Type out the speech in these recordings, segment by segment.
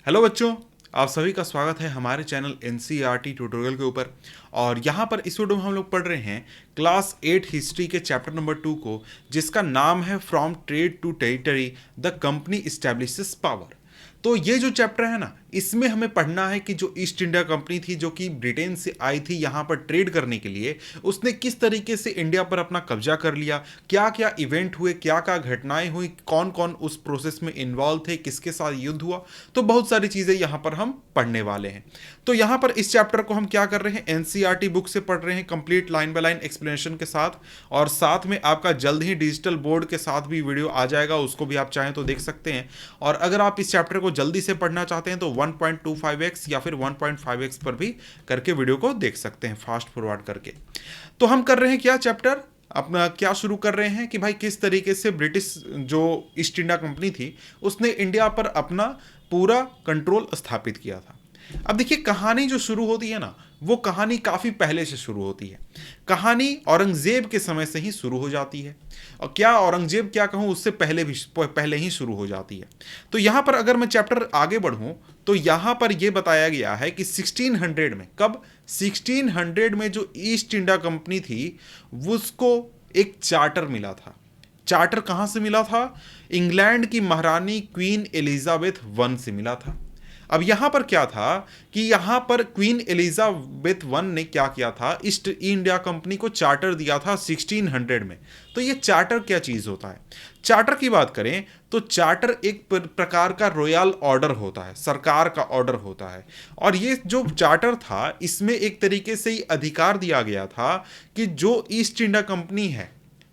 Hello बच्चों, आप सभी का स्वागत है हमारे चैनल एनसीईआरटी ट्यूटोरियल के ऊपर। और यहाँ पर इस वीडियो में हम लोग पढ़ रहे हैं क्लास 8 हिस्ट्री के चैप्टर नंबर 2 को, जिसका नाम है from trade to territory the company establishes power. तो ये जो चैप्टर है ना, इसमें हमें पढ़ना है कि जो ईस्ट इंडिया कंपनी थी, जो कि ब्रिटेन से आई थी यहाँ पर ट्रेड करने के लिए, उसने किस तरीके से इंडिया पर अपना कब्जा कर लिया, क्या क्या इवेंट हुए, क्या क्या घटनाएं हुई, कौन कौन उस प्रोसेस में इन्वॉल्व थे, किसके साथ युद्ध हुआ। तो बहुत सारी चीज़ें यहाँ पर हम पढ़ने वाले हैं। तो यहाँ पर इस चैप्टर को हम क्या कर रहे हैं, एनसीईआरटी बुक से पढ़ रहे हैं complete line by line explanation के साथ। और साथ में आपका जल्द ही डिजिटल बोर्ड के साथ भी वीडियो आ जाएगा, उसको भी आप चाहें तो देख सकते हैं। और अगर आप इस चैप्टर को जल्दी से पढ़ना चाहते हैं तो 1.25x या फिर 1.5x पर भी करके वीडियो को देख सकते हैं, फास्ट फॉरवर्ड करके। तो हम कर रहे हैं क्या, चैप्टर अपना क्या शुरू कर रहे हैं कि भाई किस तरीके से ब्रिटिश जो ईस्ट इंडिया कंपनी थी, उसने इंडिया पर अपना पूरा कंट्रोल स्थापित किया था। अब देखिए, कहानी जो शुरू होती है ना, वो कहानी काफ़ी पहले से शुरू होती है। कहानी औरंगजेब के समय से ही शुरू हो जाती है। और क्या औरंगजेब क्या कहूँ, उससे पहले ही शुरू हो जाती है। तो यहाँ पर अगर मैं चैप्टर आगे बढ़ूँ तो यहाँ पर यह बताया गया है कि 1600 में, कब, 1600 में जो ईस्ट इंडिया कंपनी थी, उसको एक चार्टर मिला था। चार्टर कहाँ से मिला था? इंग्लैंड की महारानी क्वीन एलिजाबेथ वन से मिला था। अब यहां पर क्या था कि यहां पर क्वीन एलिजाबेथ वन ने क्या किया था, ईस्ट इंडिया कंपनी को चार्टर दिया था 1600 में। तो ये चार्टर क्या चीज होता है? चार्टर की बात करें तो चार्टर एक प्रकार का रॉयल ऑर्डर होता है, सरकार का ऑर्डर होता है। और ये जो चार्टर था, इसमें एक तरीके से ही अधिकार दिया गया था कि जो ईस्ट इंडिया कंपनी है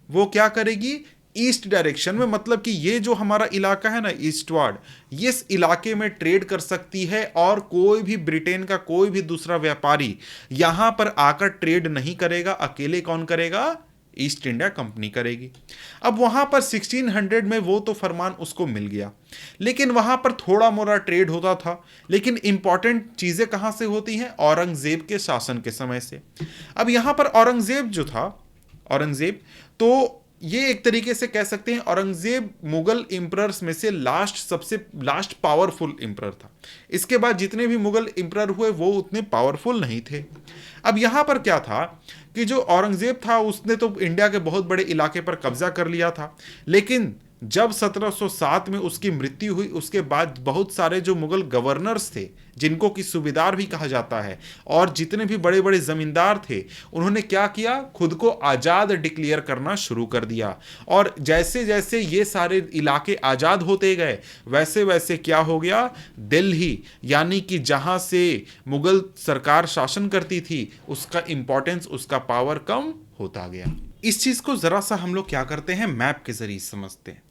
वो क्या करेगी, ईस्ट डायरेक्शन में, मतलब कि ये जो हमारा इलाका है ना ईस्टवर्ड, इस इलाके में ट्रेड कर सकती है। और कोई भी ब्रिटेन का कोई भी दूसरा व्यापारी यहां पर आकर ट्रेड नहीं करेगा। अकेले कौन करेगा? ईस्ट इंडिया कंपनी करेगी। अब वहां पर 1600 में वो तो फरमान उसको मिल गया, लेकिन वहां पर थोड़ा मोड़ा ट्रेड होता था। लेकिन इंपॉर्टेंट चीजें कहां से होती हैं? औरंगजेब के शासन के समय से। अब यहां पर औरंगजेब जो था, औरंगजेब, तो ये एक तरीके से कह सकते हैं औरंगजेब मुगल इंपरर्स में से सबसे लास्ट पावरफुल इंपरर था। इसके बाद जितने भी मुगल इंपरर हुए वो उतने पावरफुल नहीं थे। अब यहां पर क्या था कि जो औरंगजेब था, उसने तो इंडिया के बहुत बड़े इलाके पर कब्जा कर लिया था। लेकिन जब 1707 में उसकी मृत्यु हुई, उसके बाद बहुत सारे जो मुगल गवर्नर्स थे, जिनको कि सूबेदार भी कहा जाता है, और जितने भी बड़े बड़े जमींदार थे, उन्होंने क्या किया, खुद को आज़ाद डिक्लेयर करना शुरू कर दिया। और जैसे जैसे ये सारे इलाके आज़ाद होते गए, वैसे वैसे क्या हो गया, दिल्ली, यानी कि जहाँ से मुगल सरकार शासन करती थी, उसका इंपॉर्टेंस, उसका पावर कम होता गया। इस चीज को जरा सा हम लोग क्या करते हैं, मैप के जरिए समझते हैं।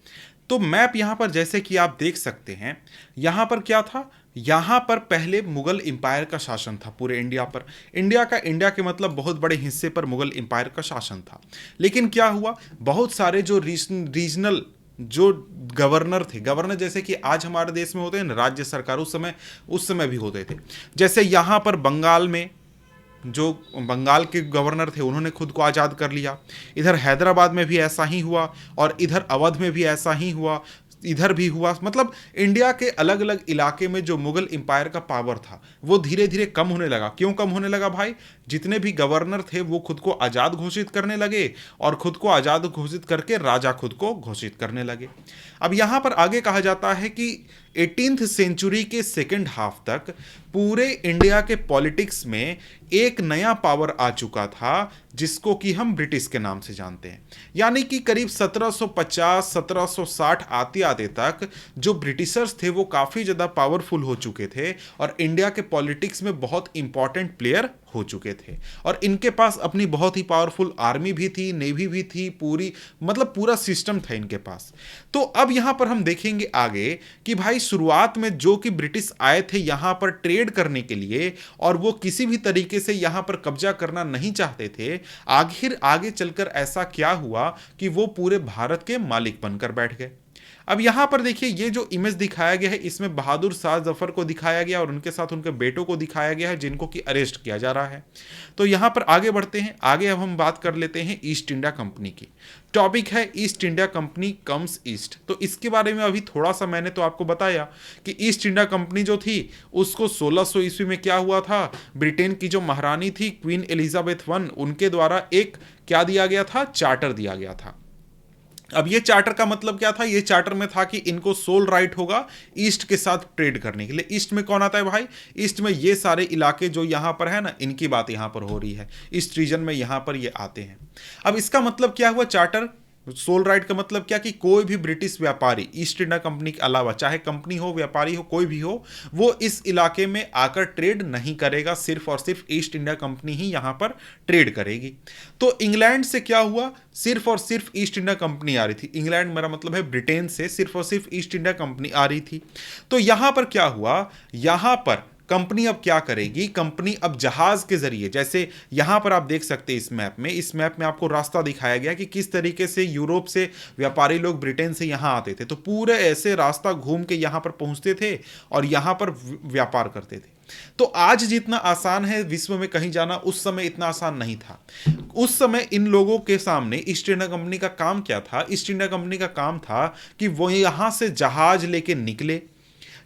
तो मैप यहां पर जैसे कि आप देख सकते हैं, यहां पर क्या था, यहां पर पहले मुगल एम्पायर का शासन था पूरे इंडिया पर। इंडिया के मतलब बहुत बड़े हिस्से पर मुगल एम्पायर का शासन था। लेकिन क्या हुआ, बहुत सारे जो रीजनल जो गवर्नर थे, गवर्नर जैसे कि आज हमारे देश में होते हैं ना राज्य सरकार, उस समय भी होते थे। जैसे यहां पर बंगाल में जो बंगाल के गवर्नर थे, उन्होंने खुद को आज़ाद कर लिया। इधर हैदराबाद में भी ऐसा ही हुआ, और इधर अवध में भी ऐसा ही हुआ, इधर भी हुआ। मतलब इंडिया के अलग अलग इलाके में जो मुगल एम्पायर का पावर था, वो धीरे धीरे कम होने लगा। क्यों कम होने लगा भाई? जितने भी गवर्नर थे वो खुद को आज़ाद घोषित करने लगे, और खुद को आज़ाद घोषित करके राजा खुद को घोषित करने लगे। अब यहाँ पर आगे कहा जाता है कि 18th सेंचुरी के सेकेंड हाफ तक पूरे इंडिया के पॉलिटिक्स में एक नया पावर आ चुका था, जिसको कि हम ब्रिटिश के नाम से जानते हैं। यानी कि करीब 1750 1760 आते आते तक जो ब्रिटिशर्स थे वो काफ़ी ज़्यादा पावरफुल हो चुके थे, और इंडिया के पॉलिटिक्स में बहुत इंपॉर्टेंट प्लेयर हो चुके थे। और इनके पास अपनी बहुत ही पावरफुल आर्मी भी थी, नेवी भी थी, पूरा सिस्टम था इनके पास। तो अब यहां पर हम देखेंगे आगे कि भाई शुरुआत में जो कि ब्रिटिश आए थे यहां पर ट्रेड करने के लिए, और वो किसी भी तरीके से यहां पर कब्जा करना नहीं चाहते थे। आखिर आगे चलकर ऐसा क्या हुआ कि वो पूरे भारत के मालिक बनकर बैठ गए। अब यहां पर देखिए ये जो इमेज दिखाया गया है इसमें बहादुर शाह जफर को दिखाया गया और उनके साथ उनके बेटों को दिखाया गया है जिनको कि अरेस्ट किया जा रहा है। तो यहां पर आगे बढ़ते हैं, आगे अब हम बात कर लेते हैं ईस्ट इंडिया कंपनी की। टॉपिक है east India company comes east. तो इसके बारे में अभी थोड़ा सा मैंने तो आपको बताया कि ईस्ट इंडिया कंपनी जो थी उसको 1600 ईस्वी में क्या हुआ था, ब्रिटेन की जो महारानी थी क्वीन एलिजाबेथ वन, उनके द्वारा एक क्या दिया गया था, चार्टर दिया गया था। अब ये चार्टर का मतलब क्या था, ये चार्टर में था कि इनको सोल राइट होगा ईस्ट के साथ ट्रेड करने के लिए। ईस्ट में कौन आता है भाई, ईस्ट में ये सारे इलाके जो यहां पर है ना, इनकी बात यहां पर हो रही है, ईस्ट रीजन में यहां पर ये आते हैं। अब इसका मतलब क्या हुआ, चार्टर सोल राइट का मतलब क्या कि कोई भी ब्रिटिश व्यापारी ईस्ट इंडिया कंपनी के अलावा, चाहे कंपनी हो, व्यापारी हो, कोई भी हो, वो इस इलाके में आकर ट्रेड नहीं करेगा, सिर्फ और सिर्फ ईस्ट इंडिया कंपनी ही यहां पर ट्रेड करेगी। तो इंग्लैंड से क्या हुआ, सिर्फ और सिर्फ ईस्ट इंडिया कंपनी आ रही थी। इंग्लैंड मेरा मतलब है ब्रिटेन से सिर्फ और सिर्फ ईस्ट इंडिया कंपनी आ रही थी। तो यहां पर क्या हुआ, यहां पर कंपनी अब क्या करेगी, कंपनी अब जहाज के जरिए, जैसे यहां पर आप देख सकते हैं इस मैप में आपको रास्ता दिखाया गया कि किस तरीके से यूरोप से व्यापारी लोग ब्रिटेन से यहां आते थे। तो पूरे ऐसे रास्ता घूम के यहां पर पहुंचते थे और यहां पर व्यापार करते थे। तो आज जितना आसान है विश्व में कहीं जाना, उस समय इतना आसान नहीं था। उस समय इन लोगों के सामने ईस्ट इंडिया कंपनी का काम क्या था, ईस्ट इंडिया कंपनी का काम था कि वो यहां से जहाज लेके निकले,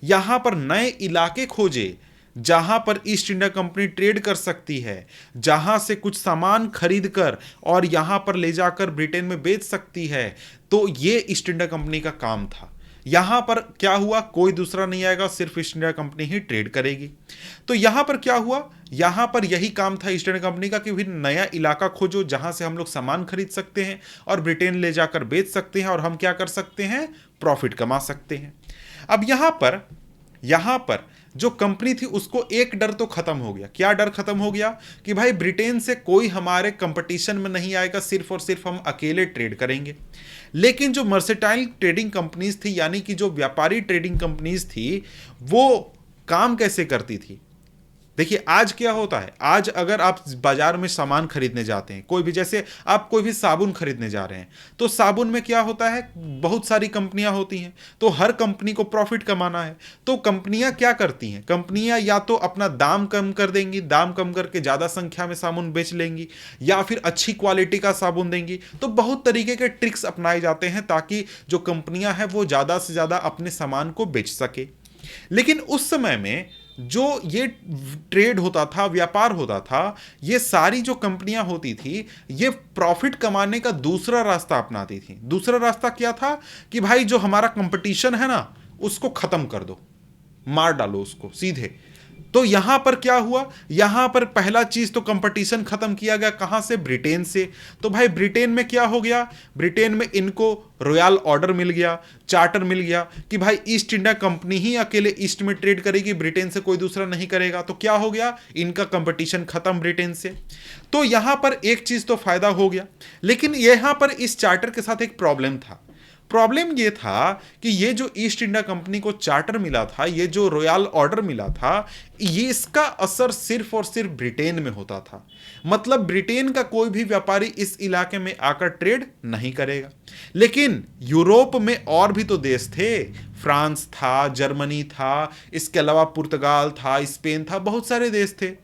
यहां पर नए इलाके खोजे जहां पर ईस्ट इंडिया कंपनी ट्रेड कर सकती है, जहां से कुछ सामान खरीद कर और यहां पर ले जाकर ब्रिटेन में बेच सकती है। तो ये ईस्ट इंडिया कंपनी का काम था। यहां पर क्या हुआ, कोई दूसरा नहीं आएगा, सिर्फ ईस्ट इंडिया कंपनी ही ट्रेड करेगी। तो यहां पर क्या हुआ, यहां पर यही काम था ईस्ट इंडिया कंपनी का कि भी नया इलाका खोजो जहां से हम लोग सामान खरीद सकते हैं और ब्रिटेन ले जाकर बेच सकते हैं और हम क्या कर सकते हैं, प्रॉफिट कमा सकते हैं। अब यहां पर जो कंपनी थी उसको एक डर तो खत्म हो गया। क्या डर खत्म हो गया कि भाई ब्रिटेन से कोई हमारे कंपटीशन में नहीं आएगा, सिर्फ और सिर्फ हम अकेले ट्रेड करेंगे। लेकिन जो मर्सेटाइल ट्रेडिंग कंपनीज थी, यानी कि जो व्यापारी ट्रेडिंग कंपनीज थी, वो काम कैसे करती थी। देखिए आज क्या होता है, आज अगर आप बाजार में सामान खरीदने जाते हैं, कोई भी, जैसे आप कोई भी साबुन खरीदने जा रहे हैं, तो साबुन में क्या होता है, बहुत सारी कंपनियां होती हैं, तो हर कंपनी को प्रॉफिट कमाना है। तो कंपनियां क्या करती हैं, कंपनियां या तो अपना दाम कम कर देंगी, दाम कम करके ज़्यादा संख्या में साबुन बेच लेंगी, या फिर अच्छी क्वालिटी का साबुन देंगी। तो बहुत तरीके के ट्रिक्स अपनाए जाते हैं ताकि जो कंपनियां हैं वो ज़्यादा से ज़्यादा अपने सामान को बेच सके। लेकिन उस समय में जो ये ट्रेड होता था, व्यापार होता था, ये सारी जो कंपनियां होती थी, ये प्रॉफिट कमाने का दूसरा रास्ता अपनाती थी। दूसरा रास्ता क्या था कि भाई जो हमारा कंपटीशन है ना, उसको खत्म कर दो, मार डालो उसको सीधे। तो यहां पर क्या हुआ, यहां पर पहला चीज तो कंपटीशन खत्म किया गया, कहां से, ब्रिटेन से। तो भाई ब्रिटेन में क्या हो गया, ब्रिटेन में इनको रॉयल ऑर्डर मिल गया, चार्टर मिल गया कि भाई ईस्ट इंडिया कंपनी ही अकेले ईस्ट में ट्रेड करेगी, ब्रिटेन से कोई दूसरा नहीं करेगा। तो क्या हो गया, इनका कंपटीशन खत्म ब्रिटेन से। तो यहां पर एक चीज तो फायदा हो गया। लेकिन यहां पर इस चार्टर के साथ एक प्रॉब्लम था। प्रॉब्लम ये था कि ये जो ईस्ट इंडिया कंपनी को चार्टर मिला था, ये जो रॉयल ऑर्डर मिला था, ये इसका असर सिर्फ और सिर्फ ब्रिटेन में होता था। मतलब ब्रिटेन का कोई भी व्यापारी इस इलाके में आकर ट्रेड नहीं करेगा। लेकिन यूरोप में और भी तो देश थे, फ्रांस था, जर्मनी था, इसके अलावा पुर्तगाल था, स्पेन था, बहुत सारे देश थे।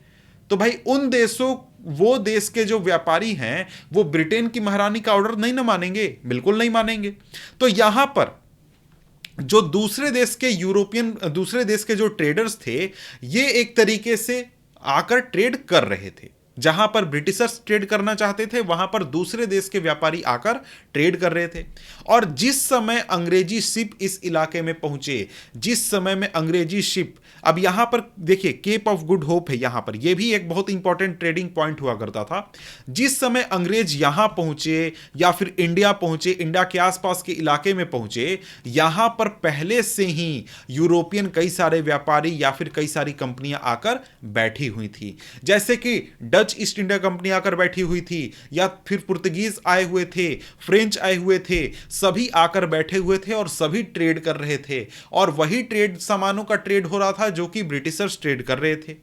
तो भाई उन देशों, वो देश के जो व्यापारी हैं, वो ब्रिटेन की महारानी का ऑर्डर नहीं ना मानेंगे, बिल्कुल नहीं मानेंगे। तो यहां पर जो दूसरे देश के जो ट्रेडर्स थे, ये एक तरीके से आकर ट्रेड कर रहे थे। जहां पर ब्रिटिशर्स ट्रेड करना चाहते थे, वहां पर दूसरे देश के व्यापारी आकर ट्रेड कर रहे थे। और जिस समय अंग्रेजी शिप इस इलाके में पहुंचे, जिस समय में अंग्रेजी शिप, अब यहां पर देखिए केप ऑफ गुड होप है, यहां पर यह भी एक बहुत इंपॉर्टेंट ट्रेडिंग पॉइंट हुआ करता था। जिस समय अंग्रेज यहां पहुंचे या फिर इंडिया पहुंचे, इंडिया के आसपास के इलाके में पहुंचे, यहां पर पहले से ही यूरोपियन कई सारे व्यापारी या फिर कई सारी कंपनियां आकर बैठी हुई थी। जैसे कि डच ईस्ट इंडिया कंपनी आकर बैठी हुई थी, या फिर पुर्तगीज आए हुए थे, फ्रेंच आए हुए थे, सभी आकर बैठे हुए थे और सभी ट्रेड कर रहे थे। और वही ट्रेड, सामानों का ट्रेड हो रहा था जो कि ब्रिटिशर्स ट्रेड कर रहे थे।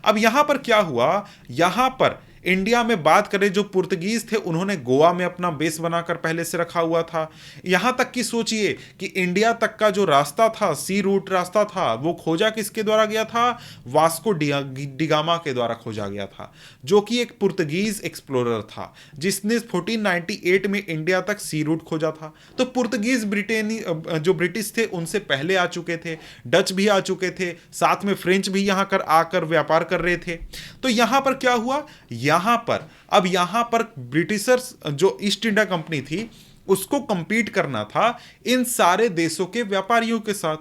अब यहां पर क्या हुआ, यहां पर इंडिया में बात करें, जो पुर्तगीज थे उन्होंने गोवा में अपना बेस बनाकर पहले से रखा हुआ था। यहां तक कि सोचिए कि इंडिया तक का जो रास्ता था, सी रूट रास्ता था, वो खोजा किसके द्वारा गया था? वास्को डिगामा के द्वारा खोजा गया था, जो कि एक पुर्तगीज एक्सप्लोरर था जिसने 1498 में इंडिया तक सी रूट खोजा था। तो पुर्तगीज ब्रिटेनी जो ब्रिटिश थे उनसे पहले आ चुके थे, डच भी आ चुके थे, साथ में फ्रेंच भी यहां कर आकर व्यापार कर रहे थे। तो यहां पर क्या हुआ, यहां पर ब्रिटिशर्स जो ईस्ट इंडिया कंपनी थी उसको कंपीट करना था इन सारे देशों के व्यापारियों के साथ।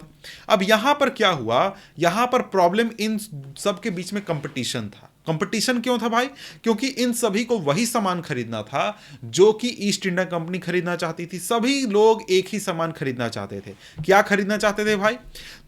अब यहां पर क्या हुआ, यहां पर प्रॉब्लम इन सब के बीच में कंपटीशन था। कंपटीशन क्यों था भाई? क्योंकि इन सभी को वही सामान खरीदना था जो कि ईस्ट इंडिया कंपनी खरीदना चाहती थी। सभी लोग एक ही सामान खरीदना चाहते थे। क्या खरीदना चाहते थे भाई?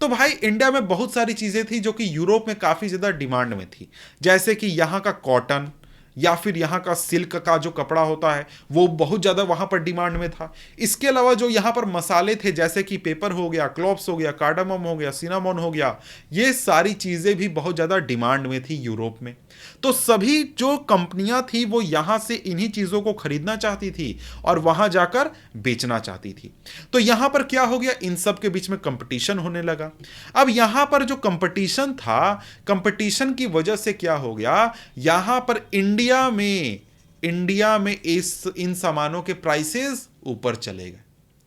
तो भाई इंडिया में बहुत सारी चीजें थी जो कि यूरोप में काफी ज्यादा डिमांड में थी, जैसे कि यहां का कॉटन या फिर यहाँ का सिल्क का जो कपड़ा होता है वो बहुत ज़्यादा वहाँ पर डिमांड में था। इसके अलावा जो यहाँ पर मसाले थे, जैसे कि पेपर हो गया, क्लोव्स हो गया, कार्डामम हो गया, सिनामोन हो गया, ये सारी चीज़ें भी बहुत ज़्यादा डिमांड में थी यूरोप में। तो सभी जो कंपनियां थी वो यहाँ से इन्हीं चीज़ों को खरीदना चाहती थी और वहाँ जाकर बेचना चाहती थी। तो यहाँ पर क्या हो गया, इन सब के बीच में कंपटीशन होने लगा। अब यहाँ पर जो कंपटीशन था, कंपटीशन की वजह से क्या हो गया, यहाँ पर इंडिया में इन सामानों के प्राइसेस ऊपर चले गए।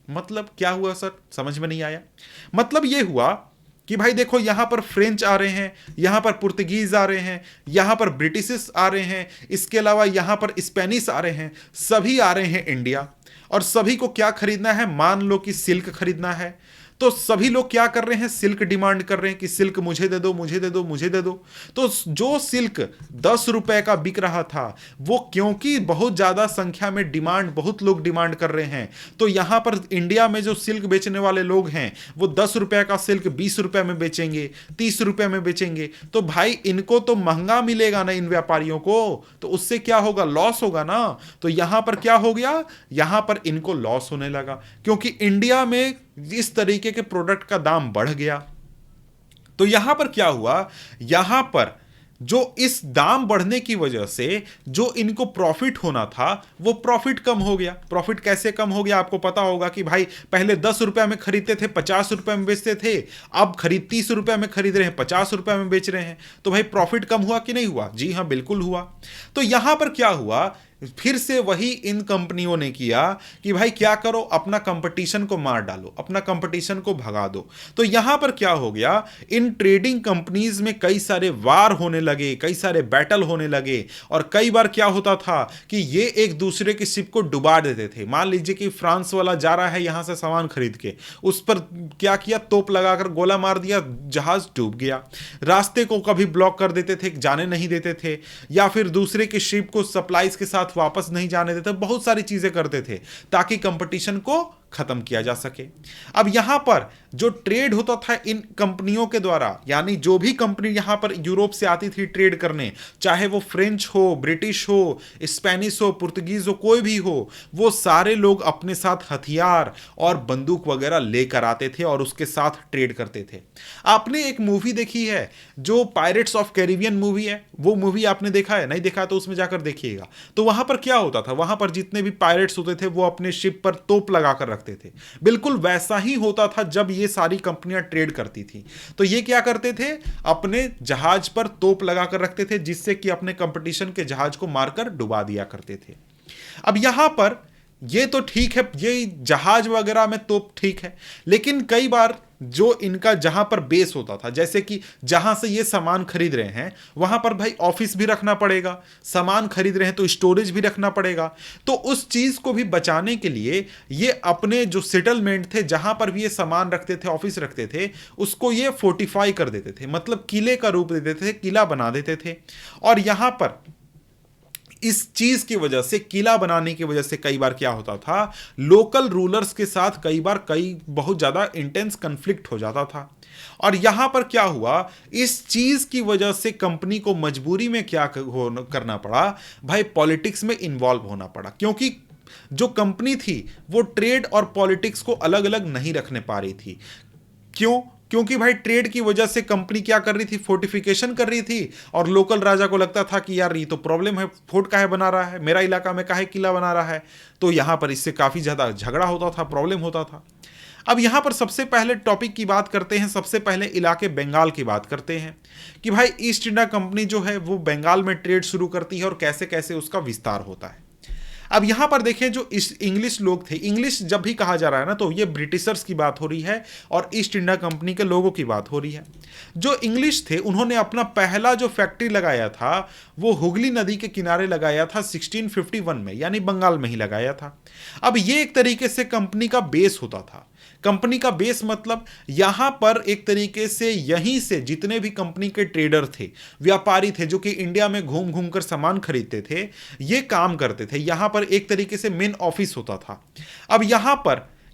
मतलब क्या हुआ सर, समझ में नहीं आया। मतलब ये हुआ कि भाई देखो, यहां पर फ्रेंच आ रहे हैं, यहां पर पुर्तगीज आ रहे हैं, यहां पर ब्रिटिश आ रहे हैं, इसके अलावा यहां पर स्पेनिश आ रहे हैं, सभी आ रहे हैं इंडिया। और सभी को क्या खरीदना है, मान लो कि सिल्क खरीदना है, तो सभी लोग क्या कर रहे हैं, सिल्क डिमांड कर रहे हैं कि सिल्क मुझे दे दो, मुझे दे दो, मुझे दे दो। तो जो सिल्क 10 रुपए का बिक रहा था, वो क्योंकि बहुत ज्यादा संख्या में डिमांड, बहुत लोग डिमांड कर रहे हैं, तो यहां पर इंडिया में जो सिल्क बेचने वाले लोग हैं वो 10 रुपए का सिल्क 20 रुपए में बेचेंगे, 30 रुपए में बेचेंगे। तो भाई इनको तो महंगा मिलेगा ना, इन व्यापारियों को, तो उससे क्या होगा, लॉस होगा ना। तो यहां पर क्या हो गया, यहां पर इनको लॉस होने लगा, क्योंकि इंडिया में इस तरीके के प्रोडक्ट का दाम बढ़ गया। तो यहां पर क्या हुआ, यहां पर जो इस दाम बढ़ने की वजह से जो इनको प्रॉफिट होना था वो प्रॉफिट कम हो गया। प्रॉफिट कैसे कम हो गया, आपको पता होगा कि भाई पहले 10 रुपए में खरीदते थे, 50 रुपए में बेचते थे, अब 30 रुपए में खरीद रहे हैं, 50 रुपए में बेच रहे हैं। तो भाई प्रॉफिट कम हुआ कि नहीं हुआ? जी हाँ, बिल्कुल हुआ। तो यहां पर क्या हुआ, फिर से वही इन कंपनियों ने किया कि भाई क्या करो, अपना कंपटीशन को मार डालो, अपना कंपटीशन को भगा दो। तो यहां पर क्या हो गया, इन ट्रेडिंग कंपनीज में कई सारे वार होने लगे, कई सारे बैटल होने लगे। और कई बार क्या होता था कि ये एक दूसरे की शिप को डुबा देते थे। मान लीजिए कि फ्रांस वाला जा रहा है यहां से सामान खरीद के, उस पर क्या किया, तोप लगाकर गोला मार दिया, जहाज डूब गया। रास्ते को कभी ब्लॉक कर देते थे, जाने नहीं देते थे, या फिर दूसरे की शिप को सप्लाईज के साथ वापस नहीं जाने देते। बहुत सारी चीजें करते थे ताकि कंपटीशन को खत्म किया जा सके। अब यहां पर जो ट्रेड होता था इन कंपनियों के द्वारा, यानी जो भी कंपनी यहां पर यूरोप से आती थी ट्रेड करने, चाहे वो फ्रेंच हो, ब्रिटिश हो, स्पेनिश हो, पुर्तगीज हो, कोई भी हो, वो सारे लोग अपने साथ हथियार और बंदूक वगैरह लेकर आते थे और उसके साथ ट्रेड करते थे। आपने एक मूवी देखी है जो पायरेट्स ऑफ कैरिबियन मूवी है, वो मूवी आपने देखा है? नहीं देखा तो उसमें जाकर देखिएगा। तो वहां पर क्या होता था, वहां पर जितने भी पायरेट्स होते थे वो अपने शिप पर तोप लगाकर रखते थे। बिल्कुल वैसा ही होता था जब ये सारी कंपनियां ट्रेड करती थी। तो ये क्या करते थे, अपने जहाज पर तोप लगाकर रखते थे, जिससे कि अपने कंपटीशन के जहाज को मारकर डुबा दिया करते थे। अब यहां पर ये तो ठीक है, ये जहाज वगैरह में तोप ठीक है, लेकिन कई बार जो इनका जहां पर बेस होता था, जैसे कि जहां से ये सामान खरीद रहे हैं वहां पर भाई ऑफिस भी रखना पड़ेगा, सामान खरीद रहे हैं तो स्टोरेज भी रखना पड़ेगा। तो उस चीज को भी बचाने के लिए ये अपने जो सेटलमेंट थे, जहां पर भी ये सामान रखते थे, ऑफिस रखते थे, उसको ये फोर्टिफाई कर देते थे, मतलब किले का रूप दे देते थे, किला बना देते थे। और यहां पर इस चीज की वजह से, किला बनाने की वजह से कई बार क्या होता था, लोकल रूलर्स के साथ कई बहुत ज्यादा इंटेंस कन्फ्लिक्ट हो जाता था। और यहां पर क्या हुआ, इस चीज की वजह से कंपनी को मजबूरी में क्या करना पड़ा भाई, पॉलिटिक्स में इन्वॉल्व होना पड़ा। क्योंकि जो कंपनी थी वो ट्रेड और पॉलिटिक्स को अलग अलग नहीं रखने पा रही थी। क्यों? क्योंकि भाई ट्रेड की वजह से कंपनी क्या कर रही थी, फोर्टिफिकेशन कर रही थी, और लोकल राजा को लगता था कि यार ये तो प्रॉब्लम है, फोर्ट काहे बना रहा है, मेरा इलाका में काहे किला बना रहा है। तो यहां पर इससे काफी ज्यादा झगड़ा होता था, प्रॉब्लम होता था। अब यहां पर सबसे पहले टॉपिक की बात करते हैं, सबसे पहले इलाके बंगाल की बात करते हैं कि भाई ईस्ट इंडिया कंपनी जो है वो बंगाल में ट्रेड शुरू करती है और कैसे कैसे उसका विस्तार होता है। अब यहां पर देखें, जो इंग्लिश लोग थे, इंग्लिश जब भी कहा जा रहा है ना तो ये ब्रिटिशर्स की बात हो रही है और ईस्ट इंडिया कंपनी के लोगों की बात हो रही है। जो इंग्लिश थे उन्होंने अपना पहला जो फैक्ट्री लगाया था वो हुगली नदी के किनारे लगाया था 1651 में, यानी बंगाल में ही लगाया था। अब ये एक तरीके से कंपनी का बेस होता था। कंपनी का बेस मतलब यहां पर एक तरीके से यहीं से जितने भी कंपनी के ट्रेडर थे, व्यापारी थे, जो कि इंडिया में घूम घूम कर सामान खरीदते थे, ये काम करते थे। यहां पर एक तरीके से मेन ऑफिस होता था। अब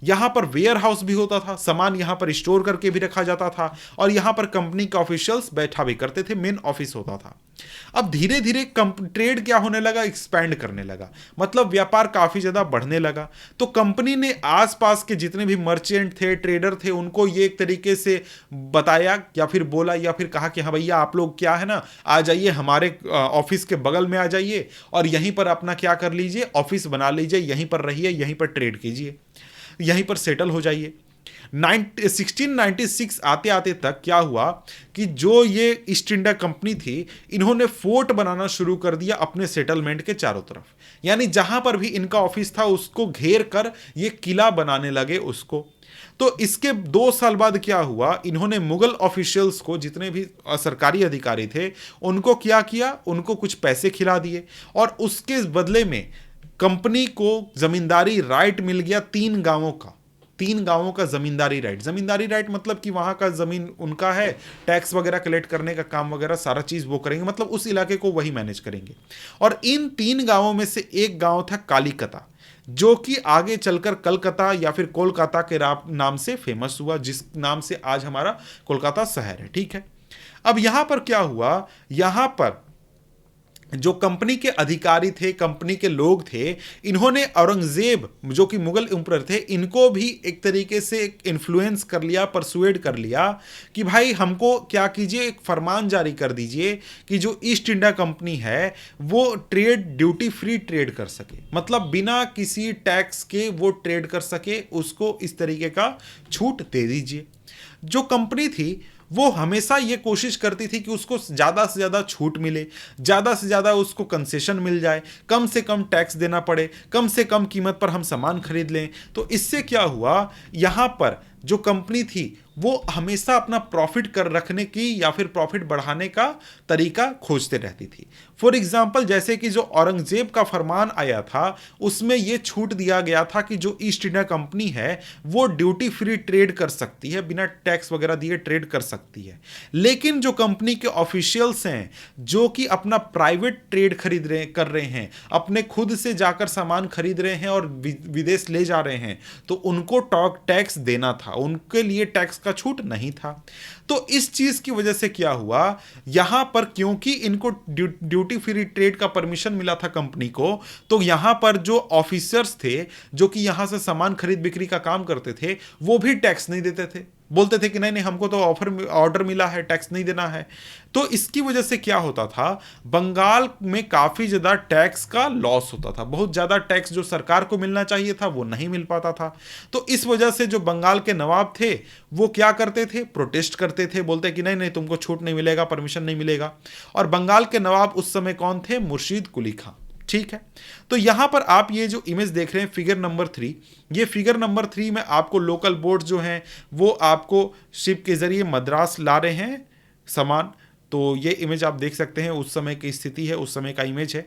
यहां पर वेयर हाउस भी होता था, सामान यहां पर स्टोर करके भी रखा जाता था, और यहां पर कंपनी के ऑफिशियल्स बैठा भी करते थे, मेन ऑफिस होता था। अब धीरे धीरे ट्रेड क्या होने लगा, एक्सपैंड करने लगा, मतलब व्यापार काफी ज्यादा बढ़ने लगा। तो कंपनी ने आसपास के जितने भी मर्चेंट थे, ट्रेडर थे, उनको ये एक तरीके से बताया या फिर बोला या फिर कहा कि हाँ भैया आप लोग क्या है ना, आ जाइए हमारे ऑफिस के बगल में आ जाइए और यहीं पर अपना क्या कर लीजिए, ऑफिस बना लीजिए, यहीं पर रहिए, यहीं पर ट्रेड कीजिए, यहीं पर सेटल हो जाइए। 1696 आते आते तक क्या हुआ कि जो ये ईस्ट इंडिया कंपनी थी, इन्होंने फोर्ट बनाना शुरू कर दिया अपने सेटलमेंट के चारों तरफ, यानी जहां पर भी इनका ऑफिस था उसको घेर कर ये किला बनाने लगे उसको। तो इसके 2 साल बाद क्या हुआ, इन्होंने मुगल ऑफिशियल्स को, जितने भी सरकारी अधिकारी थे, उनको क्या किया, उनको कुछ पैसे खिला दिए और उसके बदले में कंपनी को जमींदारी राइट मिल गया 3 गांवों का जमींदारी राइट मतलब कि वहां का जमीन उनका है, टैक्स वगैरह कलेक्ट करने का काम वगैरह सारा चीज वो करेंगे, मतलब उस इलाके को वही मैनेज करेंगे। और इन 3 गांवों में से एक गांव था कालीकता, जो कि आगे चलकर कलकत्ता या फिर कोलकाता के नाम से फेमस हुआ, जिस नाम से आज हमारा कोलकाता शहर है। ठीक है, अब यहां पर क्या हुआ, यहां पर जो कंपनी के अधिकारी थे, कंपनी के लोग थे, इन्होंने औरंगजेब जो कि मुगल एम्परर थे, इनको भी एक तरीके से इन्फ्लुएंस कर लिया, परसुएड कर लिया कि भाई हमको क्या कीजिए, एक फरमान जारी कर दीजिए कि जो ईस्ट इंडिया कंपनी है वो ट्रेड ड्यूटी फ्री ट्रेड कर सके, मतलब बिना किसी टैक्स के वो ट्रेड कर सके, उसको इस तरीके का छूट दे दीजिए। जो कंपनी थी वो हमेशा ये कोशिश करती थी कि उसको ज़्यादा से ज़्यादा छूट मिले, ज़्यादा से ज़्यादा उसको कंसेशन मिल जाए, कम से कम टैक्स देना पड़े, कम से कम कीमत पर हम सामान खरीद लें। तो इससे क्या हुआ, यहाँ पर जो कंपनी थी वो हमेशा अपना प्रॉफिट कर रखने की या फिर प्रॉफिट बढ़ाने का तरीका खोजते रहती थी। फॉर एग्जाम्पल, जैसे कि जो औरंगजेब का फरमान आया था उसमें यह छूट दिया गया था कि जो ईस्ट इंडिया कंपनी है वो ड्यूटी फ्री ट्रेड कर सकती है, बिना टैक्स वगैरह दिए ट्रेड कर सकती है। लेकिन जो कंपनी के ऑफिशियल्स हैं जो कि अपना प्राइवेट ट्रेड कर रहे हैं, अपने खुद से जाकर सामान खरीद रहे हैं और विदेश ले जा रहे हैं, तो उनको टैक्स देना था, उनके लिए टैक्स का छूट नहीं था। तो इस चीज की वजह से क्या हुआ, यहां पर क्योंकि इनको ड्यूटी फ्री ट्रेड का परमिशन मिला था कंपनी को, तो यहां पर जो ऑफिसर्स थे जो कि यहां से सामान खरीद बिक्री का काम करते थे वो भी टैक्स नहीं देते थे, बोलते थे कि नहीं नहीं हमको तो ऑर्डर मिला है, टैक्स नहीं देना है। तो इसकी वजह से क्या होता था, बंगाल में काफी ज्यादा टैक्स का लॉस होता था, बहुत ज्यादा टैक्स जो सरकार को मिलना चाहिए था वो नहीं मिल पाता था। तो इस वजह से जो बंगाल के नवाब थे वो क्या करते थे, प्रोटेस्ट करते थे, बोलते कि नहीं नहीं तुमको छूट नहीं मिलेगा, परमिशन नहीं मिलेगा। और बंगाल के नवाब उस समय कौन थे, मुर्शीद कुली खां। ठीक है, तो यहां पर आप ये जो इमेज देख रहे हैं फिगर नंबर 3, ये फिगर नंबर 3 में आपको लोकल बोर्ड जो हैं वो आपको शिप के जरिए मद्रास ला रहे हैं सामान। तो ये इमेज आप देख सकते हैं, उस समय की स्थिति है, उस समय का इमेज है।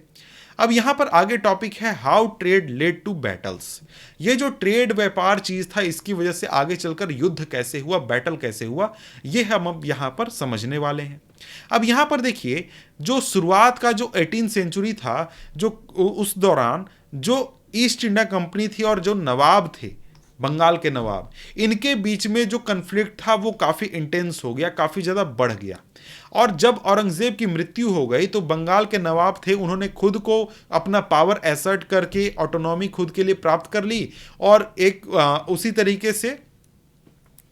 अब यहां पर आगे टॉपिक है how trade led to battles. ये जो ट्रेड व्यापार चीज था इसकी वजह से आगे चलकर युद्ध कैसे हुआ, बैटल कैसे हुआ, ये हम अब यहां पर समझने वाले हैं। अब यहां पर देखिए, जो शुरुआत का जो 18th सेंचुरी था, जो उस दौरान जो ईस्ट इंडिया कंपनी थी और जो नवाब थे, बंगाल के नवाब, इनके बीच में जो कन्फ्लिक्ट था वो काफी इंटेंस हो गया, काफी ज्यादा बढ़ गया। और जब औरंगजेब की मृत्यु हो गई तो बंगाल के नवाब थे, उन्होंने खुद को अपना पावर एसर्ट करके ऑटोनॉमी खुद के लिए प्राप्त कर ली, और एक उसी तरीके से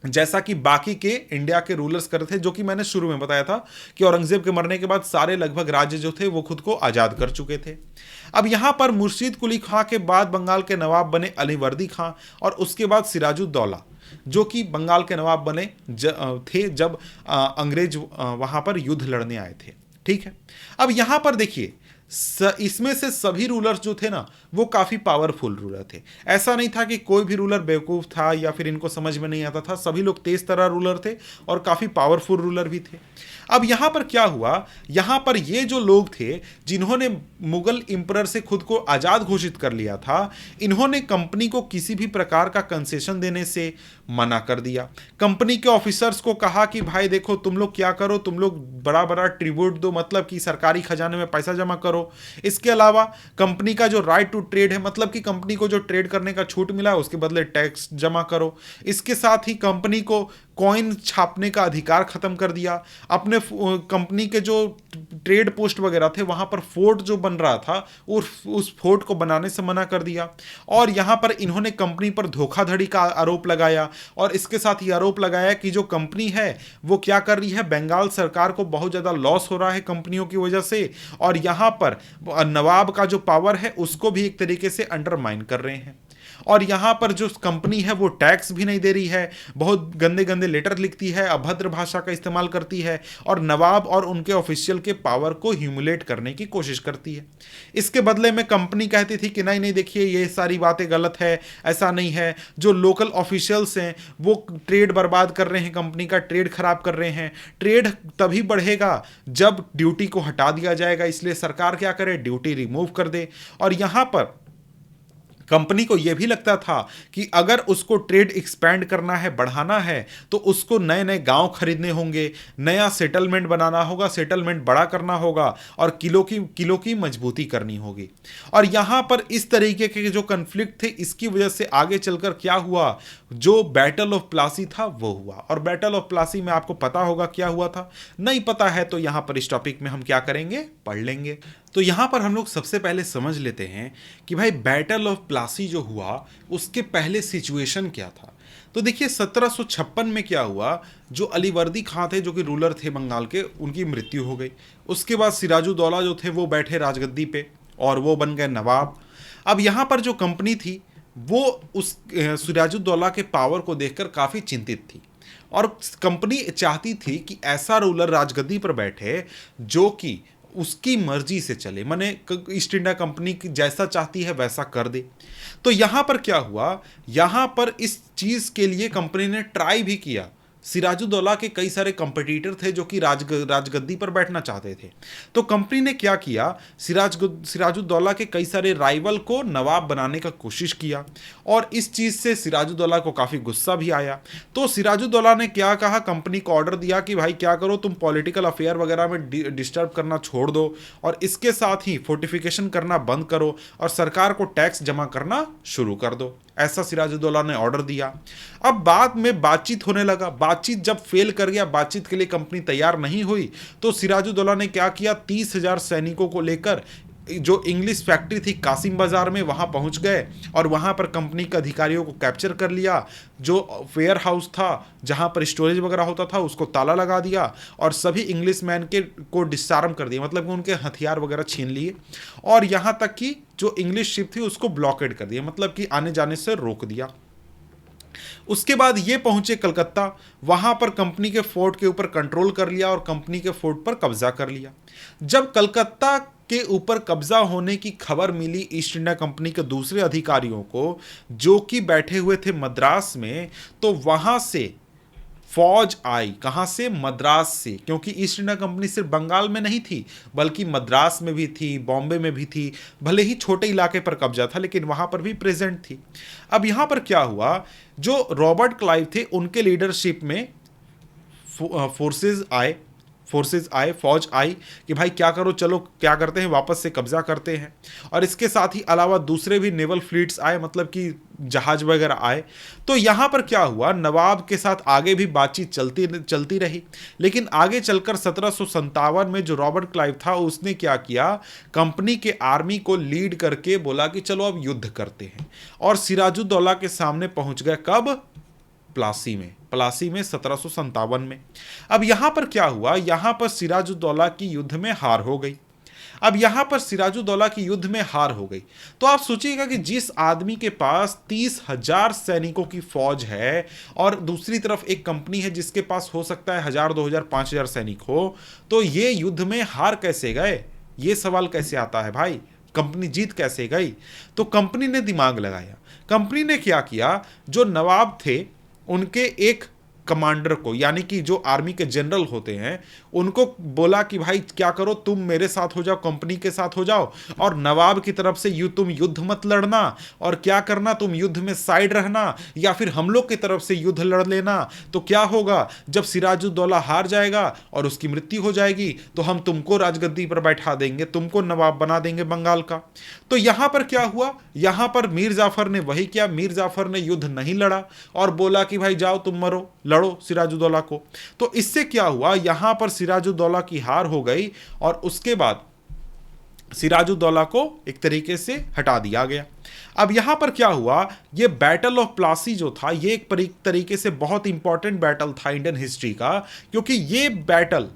जैसा कि बाकी के इंडिया के रूलर्स कर थे, जो कि मैंने शुरू में बताया था कि औरंगजेब के मरने के बाद सारे लगभग राज्य जो थे वो खुद को आज़ाद कर चुके थे। अब यहाँ पर मुर्शीद कुली खां के बाद बंगाल के नवाब बने अलीवर्दी खां, और उसके बाद सिराजुद्दौला, जो कि बंगाल के नवाब बने थे जब अंग्रेज वहाँ पर युद्ध लड़ने आए थे। ठीक है, अब यहाँ पर देखिए इसमें से सभी रूलर्स जो थे ना वो काफ़ी पावरफुल रूलर थे। ऐसा नहीं था कि कोई भी रूलर बेवकूफ़ था या फिर इनको समझ में नहीं आता था, सभी लोग तेज तरह रूलर थे और काफ़ी पावरफुल रूलर भी थे। अब यहाँ पर क्या हुआ, यहाँ पर ये जो लोग थे जिन्होंने मुगल एम्परर से खुद को आज़ाद घोषित कर लिया था, इन्होंने कंपनी को किसी भी प्रकार का कंसेशन देने से मना कर दिया। कंपनी के ऑफिसर्स को कहा कि भाई देखो तुम लोग क्या करो, तुम लोग बड़ा बड़ा ट्रिब्यूट दो, मतलब कि सरकारी खजाने में पैसा जमा करो। इसके अलावा कंपनी का जो राइट टू ट्रेड है, मतलब कि कंपनी को जो ट्रेड करने का छूट मिला है उसके बदले टैक्स जमा करो। इसके साथ ही कंपनी को कॉइन छापने का अधिकार खत्म कर दिया। अपने कंपनी के जो ट्रेड पोस्ट वगैरह थे वहां पर फोर्ट जो बन रहा था उस फोर्ट को बनाने से मना कर दिया। और यहां पर इन्होंने कंपनी पर धोखाधड़ी का आरोप लगाया, और इसके साथ ही आरोप लगाया कि जो कंपनी है वो क्या कर रही है, बंगाल सरकार को बहुत ज़्यादा लॉस हो रहा है कंपनियों की वजह से, और यहाँ पर नवाब का जो पावर है उसको भी एक तरीके से अंडरमाइन कर रहे हैं। और यहाँ पर जो कंपनी है वो टैक्स भी नहीं दे रही है, बहुत गंदे गंदे लेटर लिखती है, अभद्र भाषा का इस्तेमाल करती है, और नवाब और उनके ऑफिशियल के पावर को ह्यूमिलेट करने की कोशिश करती है। इसके बदले में कंपनी कहती थी कि नहीं नहीं देखिए ये सारी बातें गलत है, ऐसा नहीं है, जो लोकल ऑफिशियल्स हैं वो ट्रेड बर्बाद कर रहे हैं, कंपनी का ट्रेड खराब कर रहे हैं, ट्रेड तभी बढ़ेगा जब ड्यूटी को हटा दिया जाएगा, इसलिए सरकार क्या करे, ड्यूटी रिमूव कर दे। और यहाँ पर कंपनी को यह भी लगता था कि अगर उसको ट्रेड एक्सपैंड करना है, बढ़ाना है, तो उसको नए नए गांव खरीदने होंगे, नया सेटलमेंट बनाना होगा, सेटलमेंट बड़ा करना होगा, और किलो की मजबूती करनी होगी। और यहाँ पर इस तरीके के जो कन्फ्लिक्ट थे, इसकी वजह से आगे चलकर क्या हुआ, जो बैटल ऑफ प्लासी था वो हुआ। और बैटल ऑफ प्लासी में आपको पता होगा क्या हुआ था, नहीं पता है तो यहाँ पर इस टॉपिक में हम क्या करेंगे, पढ़ लेंगे। तो यहाँ पर हम लोग सबसे पहले समझ लेते हैं कि भाई बैटल ऑफ प्लासी जो हुआ उसके पहले सिचुएशन क्या था। तो देखिए 1756 में क्या हुआ, जो अलीवर्दी खां थे जो कि रूलर थे बंगाल के, उनकी मृत्यु हो गई। उसके बाद सिराजुद्दौला जो थे वो बैठे राजगद्दी पे और वो बन गए नवाब। अब यहाँ पर जो कंपनी थी वो उस सिराजुद्दौला के पावर को देखकर काफ़ी चिंतित थी, और कंपनी चाहती थी कि ऐसा रूलर राजगद्दी पर बैठे जो कि उसकी मर्जी से चले, माने ईस्ट इंडिया कंपनी की जैसा चाहती है वैसा कर दे। तो यहाँ पर क्या हुआ, यहाँ पर इस चीज़ के लिए कंपनी ने ट्राई भी किया। सिराजुद्दौला के कई सारे कंपटीटर थे जो कि राजगद्दी पर बैठना चाहते थे। तो कंपनी ने क्या किया, सिराजुद्दौला के कई सारे राइवल को नवाब बनाने का कोशिश किया, और इस चीज़ से सिराजुद्दौला को काफ़ी गुस्सा भी आया। तो सिराजुद्दौला ने क्या कहा, कंपनी को ऑर्डर दिया कि भाई क्या करो, तुम पॉलिटिकल अफेयर वगैरह में डिस्टर्ब करना छोड़ दो, और इसके साथ ही फोर्टिफिकेशन करना बंद करो, और सरकार को टैक्स जमा करना शुरू कर दो। ऐसा सिराजुद्दौला ने ऑर्डर दिया। अब बाद में बातचीत होने लगा, बातचीत जब फेल कर गया, बातचीत के लिए कंपनी तैयार नहीं हुई, तो सिराजुद्दौला ने क्या किया, 30,000 सैनिकों को लेकर जो इंग्लिश फैक्ट्री थी कासिम बाजार में वहां पहुंच गए, और वहां पर कंपनी के अधिकारियों को कैप्चर कर लिया। जो वेयर हाउस था जहां पर स्टोरेज वगैरह होता था उसको ताला लगा दिया, और सभी इंग्लिश मैन को डिसआर्म कर दिया, मतलब कि उनके हथियार वगैरह छीन लिए, और यहां तक कि जो इंग्लिश शिप थी उसको ब्लॉकेड कर दिया, मतलब कि आने जाने से रोक दिया। उसके बाद ये पहुंचे कलकत्ता, वहां पर कंपनी के फोर्ट के ऊपर कंट्रोल कर लिया और कंपनी के फोर्ट पर कब्जा कर लिया। जब कलकत्ता के ऊपर कब्जा होने की खबर मिली ईस्ट इंडिया कंपनी के दूसरे अधिकारियों को जो कि बैठे हुए थे मद्रास में, तो वहां से फौज आई। कहां से, मद्रास से, क्योंकि ईस्ट इंडिया कंपनी सिर्फ बंगाल में नहीं थी बल्कि मद्रास में भी थी, बॉम्बे में भी थी, भले ही छोटे इलाके पर कब्जा था लेकिन वहां पर भी प्रेजेंट थी। अब यहां पर क्या हुआ, जो रॉबर्ट क्लाइव थे उनके लीडरशिप में फोर्सेज आए, फौज आई कि भाई क्या करो, चलो क्या करते हैं, वापस से कब्जा करते हैं। और इसके साथ ही अलावा दूसरे भी नेवल फ्लीट्स आए, मतलब कि जहाज वगैरह आए। तो यहाँ पर क्या हुआ, नवाब के साथ आगे भी बातचीत चलती रही, लेकिन आगे चलकर 1757 में जो रॉबर्ट क्लाइव था उसने क्या किया, कंपनी के आर्मी को लीड करके बोला कि चलो अब युद्ध करते हैं, और सिराजुद्दौला के सामने पहुंच गए। कब, प्लासी में 1757 में। अब यहां पर क्या हुआ, यहां पर सिराजुद्दौला की युद्ध में हार हो गई। अब यहां पर सिराजुद्दौला की युद्ध में हार हो गई, तो आप सोचिएगा कि जिस आदमी के पास 30,000 सैनिकों की फौज है और दूसरी तरफ एक कंपनी है जिसके पास हो सकता है 1,000, 2,000, 5,000 सैनिक हो, तो ये युद्ध में हार कैसे गए, ये सवाल कैसे आता है भाई, कंपनी जीत कैसे गई। तो कंपनी ने दिमाग लगाया। कंपनी ने क्या किया, जो नवाब थे उनके एक कमांडर को, यानी कि जो आर्मी के जनरल होते हैं, उनको बोला कि भाई क्या करो, तुम मेरे साथ हो जाओ, कंपनी के साथ हो जाओ, और नवाब की तरफ से तुम युद्ध मत लड़ना, और क्या करना, तुम युद्ध में साइड रहना, या फिर हम लोग की तरफ से युद्ध लड़ लेना। तो क्या होगा, जब सिराजुद्दौला हार जाएगा और उसकी मृत्यु हो जाएगी तो हम तुमको राजगद्दी पर बैठा देंगे, तुमको नवाब बना देंगे बंगाल का। तो यहां पर क्या हुआ, यहां पर मीर जाफर ने वही किया। मीर जाफर ने युद्ध नहीं लड़ा और बोला कि भाई जाओ तुम मरो, लड़ो सिराजुद्दौला को। तो इससे क्या हुआ, यहां पर सिराजुद्दौला की हार हो गई और उसके बाद सिराजुद्दौला को एक तरीके से हटा दिया गया। अब यहां पर क्या हुआ, ये बैटल ऑफ प्लासी जो था, ये एक तरीके से बहुत इंपॉर्टेंट बैटल था इंडियन हिस्ट्री का, क्योंकि ये बैटल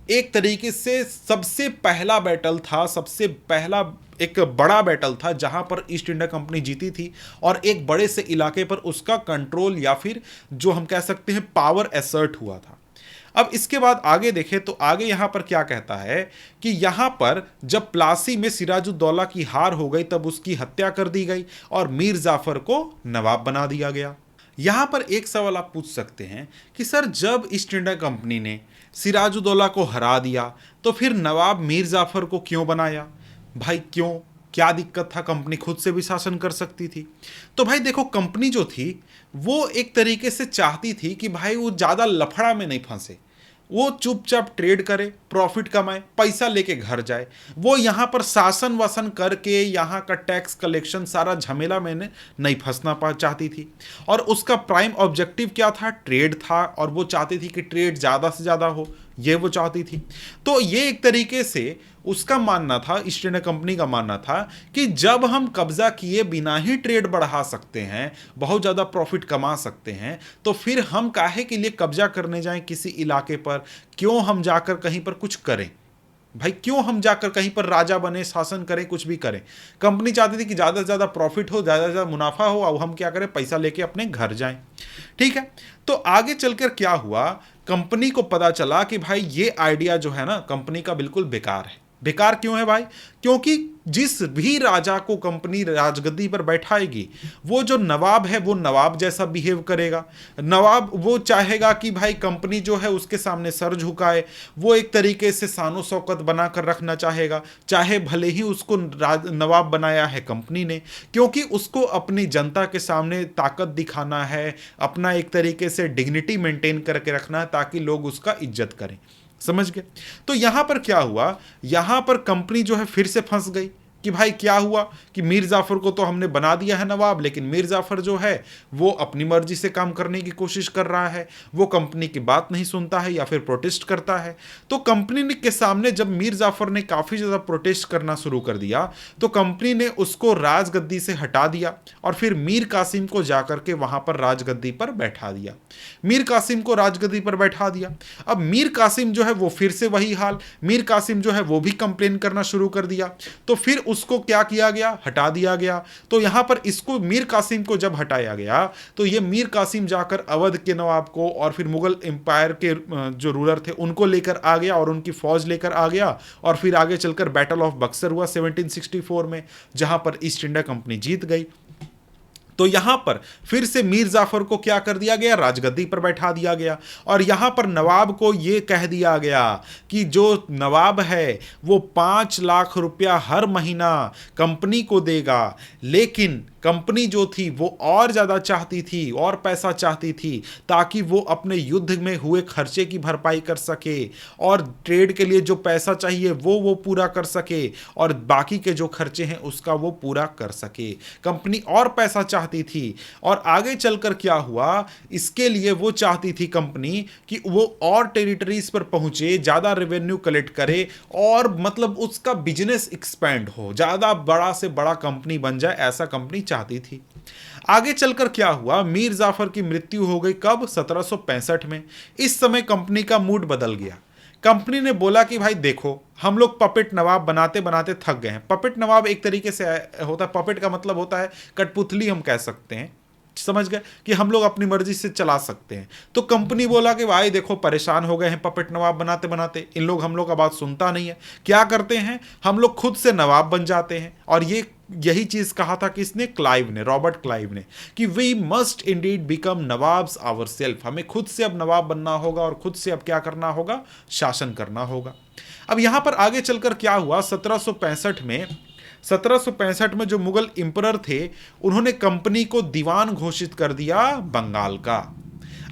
एक तरीके से सबसे पहला बैटल था, सबसे पहला एक बड़ा बैटल था जहां पर ईस्ट इंडिया कंपनी जीती थी और एक बड़े से इलाके पर उसका कंट्रोल या फिर जो हम कह सकते हैं पावर असर्ट हुआ था। अब इसके बाद आगे देखें तो आगे यहां पर क्या कहता है कि यहां पर जब प्लासी में सिराजुद्दौला की हार हो गई तब उसकी हत्या कर दी गई और मीर जाफर को नवाब बना दिया गया। यहां पर एक सवाल आप पूछ सकते हैं कि सर जब ईस्ट इंडिया कंपनी ने सिराजुद्दौला को हरा दिया तो फिर नवाब मीर जाफर को क्यों बनाया। भाई क्यों, क्या दिक्कत था, कंपनी खुद से भी शासन कर सकती थी। तो भाई देखो, कंपनी जो थी वो एक तरीके से चाहती थी कि भाई वो ज़्यादा लफड़ा में नहीं फंसे, वो चुपचाप ट्रेड करे, प्रॉफिट कमाए, पैसा लेके घर जाए। वो यहाँ पर शासन वासन करके यहाँ का टैक्स कलेक्शन सारा झमेला में नहीं फंसना चाहती थी। और उसका प्राइम ऑब्जेक्टिव क्या था, ट्रेड था, और वो चाहती थी कि ट्रेड ज़्यादा से ज़्यादा हो, ये वो चाहती थी। तो ये एक तरीके से उसका मानना था, ईस्ट इंडिया कंपनी का मानना था कि जब हम कब्जा किए बिना ही ट्रेड बढ़ा सकते हैं, बहुत ज़्यादा प्रॉफिट कमा सकते हैं, तो फिर हम काहे के लिए कब्जा करने जाएं किसी इलाके पर, क्यों हम जाकर कहीं पर कुछ करें। भाई क्यों हम जाकर कहीं पर राजा बने, शासन करें, कुछ भी करें। कंपनी चाहती थी कि ज़्यादा से ज़्यादा प्रॉफिट हो, ज़्यादा से ज़्यादा मुनाफा हो, अब हम क्या करें, पैसा लेके अपने घर जाएं। ठीक है, तो आगे चलकर क्या हुआ, कंपनी को पता चला कि भाई ये आइडिया जो है ना कंपनी का बिल्कुल बेकार है। बेकार क्यों है भाई, क्योंकि जिस भी राजा को कंपनी राजगद्दी पर बैठाएगी वो जो नवाब है वो नवाब जैसा बिहेव करेगा। नवाब वो चाहेगा कि भाई कंपनी जो है उसके सामने सर झुकाए, वो एक तरीके से शानो शौकत बनाकर रखना चाहेगा, चाहे भले ही उसको नवाब बनाया है कंपनी ने, क्योंकि उसको अपनी जनता के सामने ताकत दिखाना है, अपना एक तरीके से डिग्निटी मेंटेन करके रखना है ताकि लोग उसका इज्जत करें। समझ गए। तो यहां पर क्या हुआ, यहां पर कंपनी जो है फिर से फंस गई कि भाई क्या हुआ कि मीर जाफर को तो हमने बना दिया है नवाब, लेकिन मीर जाफर जो है वो अपनी मर्जी से काम करने की कोशिश कर रहा है, वो कंपनी की बात नहीं सुनता है या फिर प्रोटेस्ट करता है। तो कंपनी के सामने जब मीर जाफर ने काफ़ी ज़्यादा प्रोटेस्ट करना शुरू कर दिया तो कंपनी ने उसको राजगद्दी से हटा दिया और फिर मीर कासिम को जाकर के वहाँ पर राजगद्दी पर बैठा दिया। मीर कासिम को राजगद्दी पर बैठा दिया। अब मीर कासिम जो है वो फिर से वही हाल, मीर कासिम जो है वो भी कंप्लेन करना शुरू कर दिया। तो फिर उसको क्या किया गया, हटा दिया गया। तो यहां पर इसको मीर कासिम को जब हटाया गया तो ये मीर कासिम जाकर अवध के नवाब को और फिर मुगल एम्पायर के जो रूलर थे उनको लेकर आ गया और उनकी फौज लेकर आ गया और फिर आगे चलकर बैटल ऑफ बक्सर हुआ 1764 में, जहां पर ईस्ट इंडिया कंपनी जीत गई। तो यहां पर फिर से मीर जाफर को क्या कर दिया गया, राजगद्दी पर बैठा दिया गया और यहां पर नवाब को यह कह दिया गया कि जो नवाब है वो 5 लाख रुपया हर महीना कंपनी को देगा। लेकिन कंपनी जो थी वो और ज़्यादा चाहती थी और पैसा चाहती थी ताकि वो अपने युद्ध में हुए खर्चे की भरपाई कर सके और ट्रेड के लिए जो पैसा चाहिए वो पूरा कर सके और बाकी के जो खर्चे हैं उसका वो पूरा कर सके। कंपनी और पैसा चाहती थी और आगे चलकर क्या हुआ, इसके लिए वो चाहती थी कंपनी कि वो और टेरिटरीज पर पहुंचे, ज़्यादा रेवेन्यू कलेक्ट करे और मतलब उसका बिजनेस एक्सपेंड हो, ज़्यादा बड़ा से बड़ा कंपनी बन जाए, ऐसा कंपनी चाहती थी। आगे चलकर क्या हुआ, मीर जाफर की मृत्यु हो गई कब, 1765 में। इस समय कंपनी का मूड बदल गया। कंपनी ने बोला कि भाई देखो, हम लोग पपेट नवाब बनाते बनाते थक गए हैं। पपेट नवाब एक तरीके से होता है, पपेट का मतलब होता है कठपुतली, हम कह सकते हैं, समझ गए, कि हम लोग अपनी मर्जी से चला सकते हैं। तो कंपनी बोला कि भाई देखो, परेशान हो गए हैं पपेट नवाब बनाते बनाते, हम लोग का बात सुनता नहीं है, क्या करते हैं, हम लोग खुद से नवाब बन जाते हैं। और यही चीज कहा था किसने, क्लाइव ने, रॉबर्ट क्लाइव ने, कि we must indeed become nawabs our self, हमें खुद से अब नवाब बनना होगा और खुद से अब क्या करना होगा, शासन करना होगा। अब यहां पर आगे चलकर क्या हुआ, 1765 में जो मुगल इंपरर थे, उन्होंने कंपनी को दीवान घोषित कर दिया बंगाल का।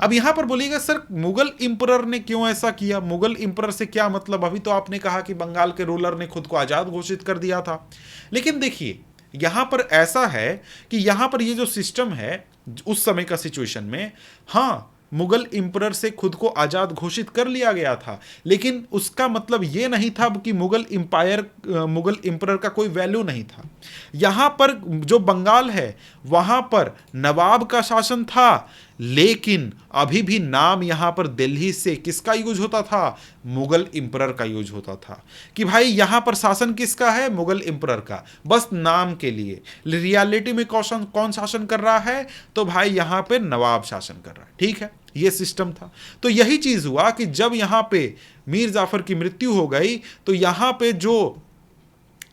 अब यहां पर बोलिएगा सर, मुगल इंपरर ने क्यों ऐसा किया, मुगल इंपरर से क्या मतलब, अभी तो आपने कहा कि बंगाल के रूलर ने खुद को आजाद घोषित कर दिया था। लेकिन देखिए यहां पर ऐसा है कि यहां पर ये जो सिस्टम है उस समय का सिचुएशन में, हाँ मुगल इंपरर से खुद को आजाद घोषित कर लिया गया था, लेकिन उसका मतलब यह नहीं था कि मुगल इंपरर का कोई वैल्यू नहीं था। यहां पर जो बंगाल है वहां पर नवाब का शासन था, लेकिन अभी भी नाम यहां पर दिल्ली से किसका यूज होता था, मुगल इंपरर का यूज होता था, कि भाई यहां पर शासन किसका है, मुगल इंपरर का, बस नाम के लिए। रियलिटी में कौन शासन कर रहा है, तो भाई यहां पे नवाब शासन कर रहा है। ठीक है, ये सिस्टम था। तो यही चीज हुआ कि जब यहां पे मीर जाफर की मृत्यु हो गई, तो यहां पे जो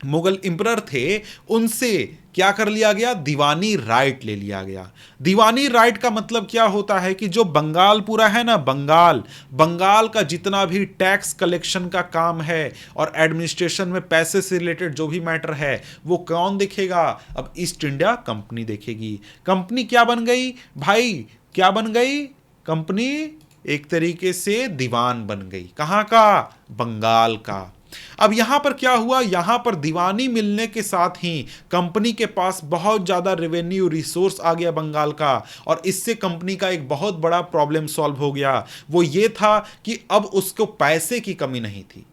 मुगल इंपरर थे उनसे क्या कर लिया गया, दीवानी राइट ले लिया गया। दीवानी राइट का मतलब क्या होता है कि जो बंगाल पूरा है ना, बंगाल का जितना भी टैक्स कलेक्शन का काम है और एडमिनिस्ट्रेशन में पैसे से रिलेटेड जो भी मैटर है, वो कौन देखेगा, अब ईस्ट इंडिया कंपनी देखेगी। कंपनी क्या बन गई भाई, क्या बन गई कंपनी, एक तरीके से दीवान बन गई। कहां का, बंगाल का। अब यहां पर क्या हुआ, यहां पर दीवानी मिलने के साथ ही कंपनी के पास बहुत ज्यादा रेवेन्यू रिसोर्स आ गया बंगाल का, और इससे कंपनी का एक बहुत बड़ा प्रॉब्लम सॉल्व हो गया। वो ये था कि अब उसको पैसे की कमी नहीं थी।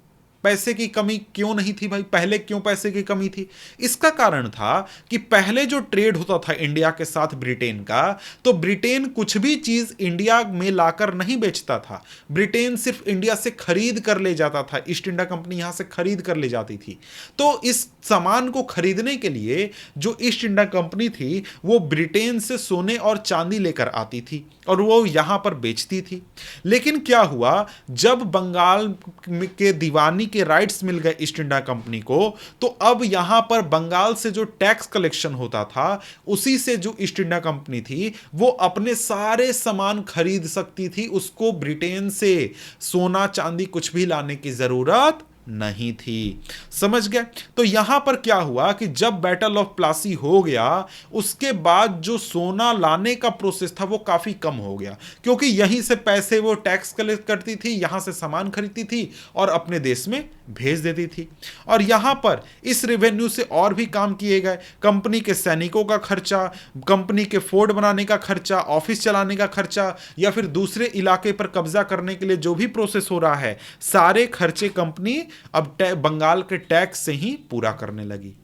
पैसे की कमी क्यों नहीं थी भाई, पहले क्यों पैसे की कमी थी, इसका कारण था कि पहले जो ट्रेड होता था इंडिया के साथ ब्रिटेन का, तो ब्रिटेन कुछ भी चीज इंडिया में लाकर नहीं बेचता था, ब्रिटेन सिर्फ इंडिया से खरीद कर ले जाता था, ईस्ट इंडिया कंपनी यहां से खरीद कर ले जाती थी। तो इस सामान को खरीदने के लिए जो ईस्ट इंडिया कंपनी थी वो ब्रिटेन से सोने और चांदी लेकर आती थी और वो यहां पर बेचती थी। लेकिन क्या हुआ, जब बंगाल के दीवानी के राइट्स मिल गए ईस्ट इंडिया कंपनी को, तो अब यहां पर बंगाल से जो टैक्स कलेक्शन होता था, उसी से जो ईस्ट इंडिया कंपनी थी वो अपने सारे सामान खरीद सकती थी, उसको ब्रिटेन से सोना चांदी कुछ भी लाने की जरूरत नहीं थी। समझ गए। तो यहां पर क्या हुआ कि जब बैटल ऑफ प्लासी हो गया, उसके बाद जो सोना लाने का प्रोसेस था वो काफी कम हो गया, क्योंकि यहीं से पैसे वो टैक्स कलेक्ट करती थी, यहां से सामान खरीदती थी और अपने देश में भेज देती थी। और यहां पर इस रेवेन्यू से और भी काम किए गए, कंपनी के सैनिकों का खर्चा, कंपनी के फोर्ट बनाने का खर्चा, ऑफिस चलाने का खर्चा, या फिर दूसरे इलाके पर कब्जा करने के लिए जो भी प्रोसेस हो रहा है, सारे खर्चे कंपनी अब बंगाल के टैक्स से ही पूरा करने लगी।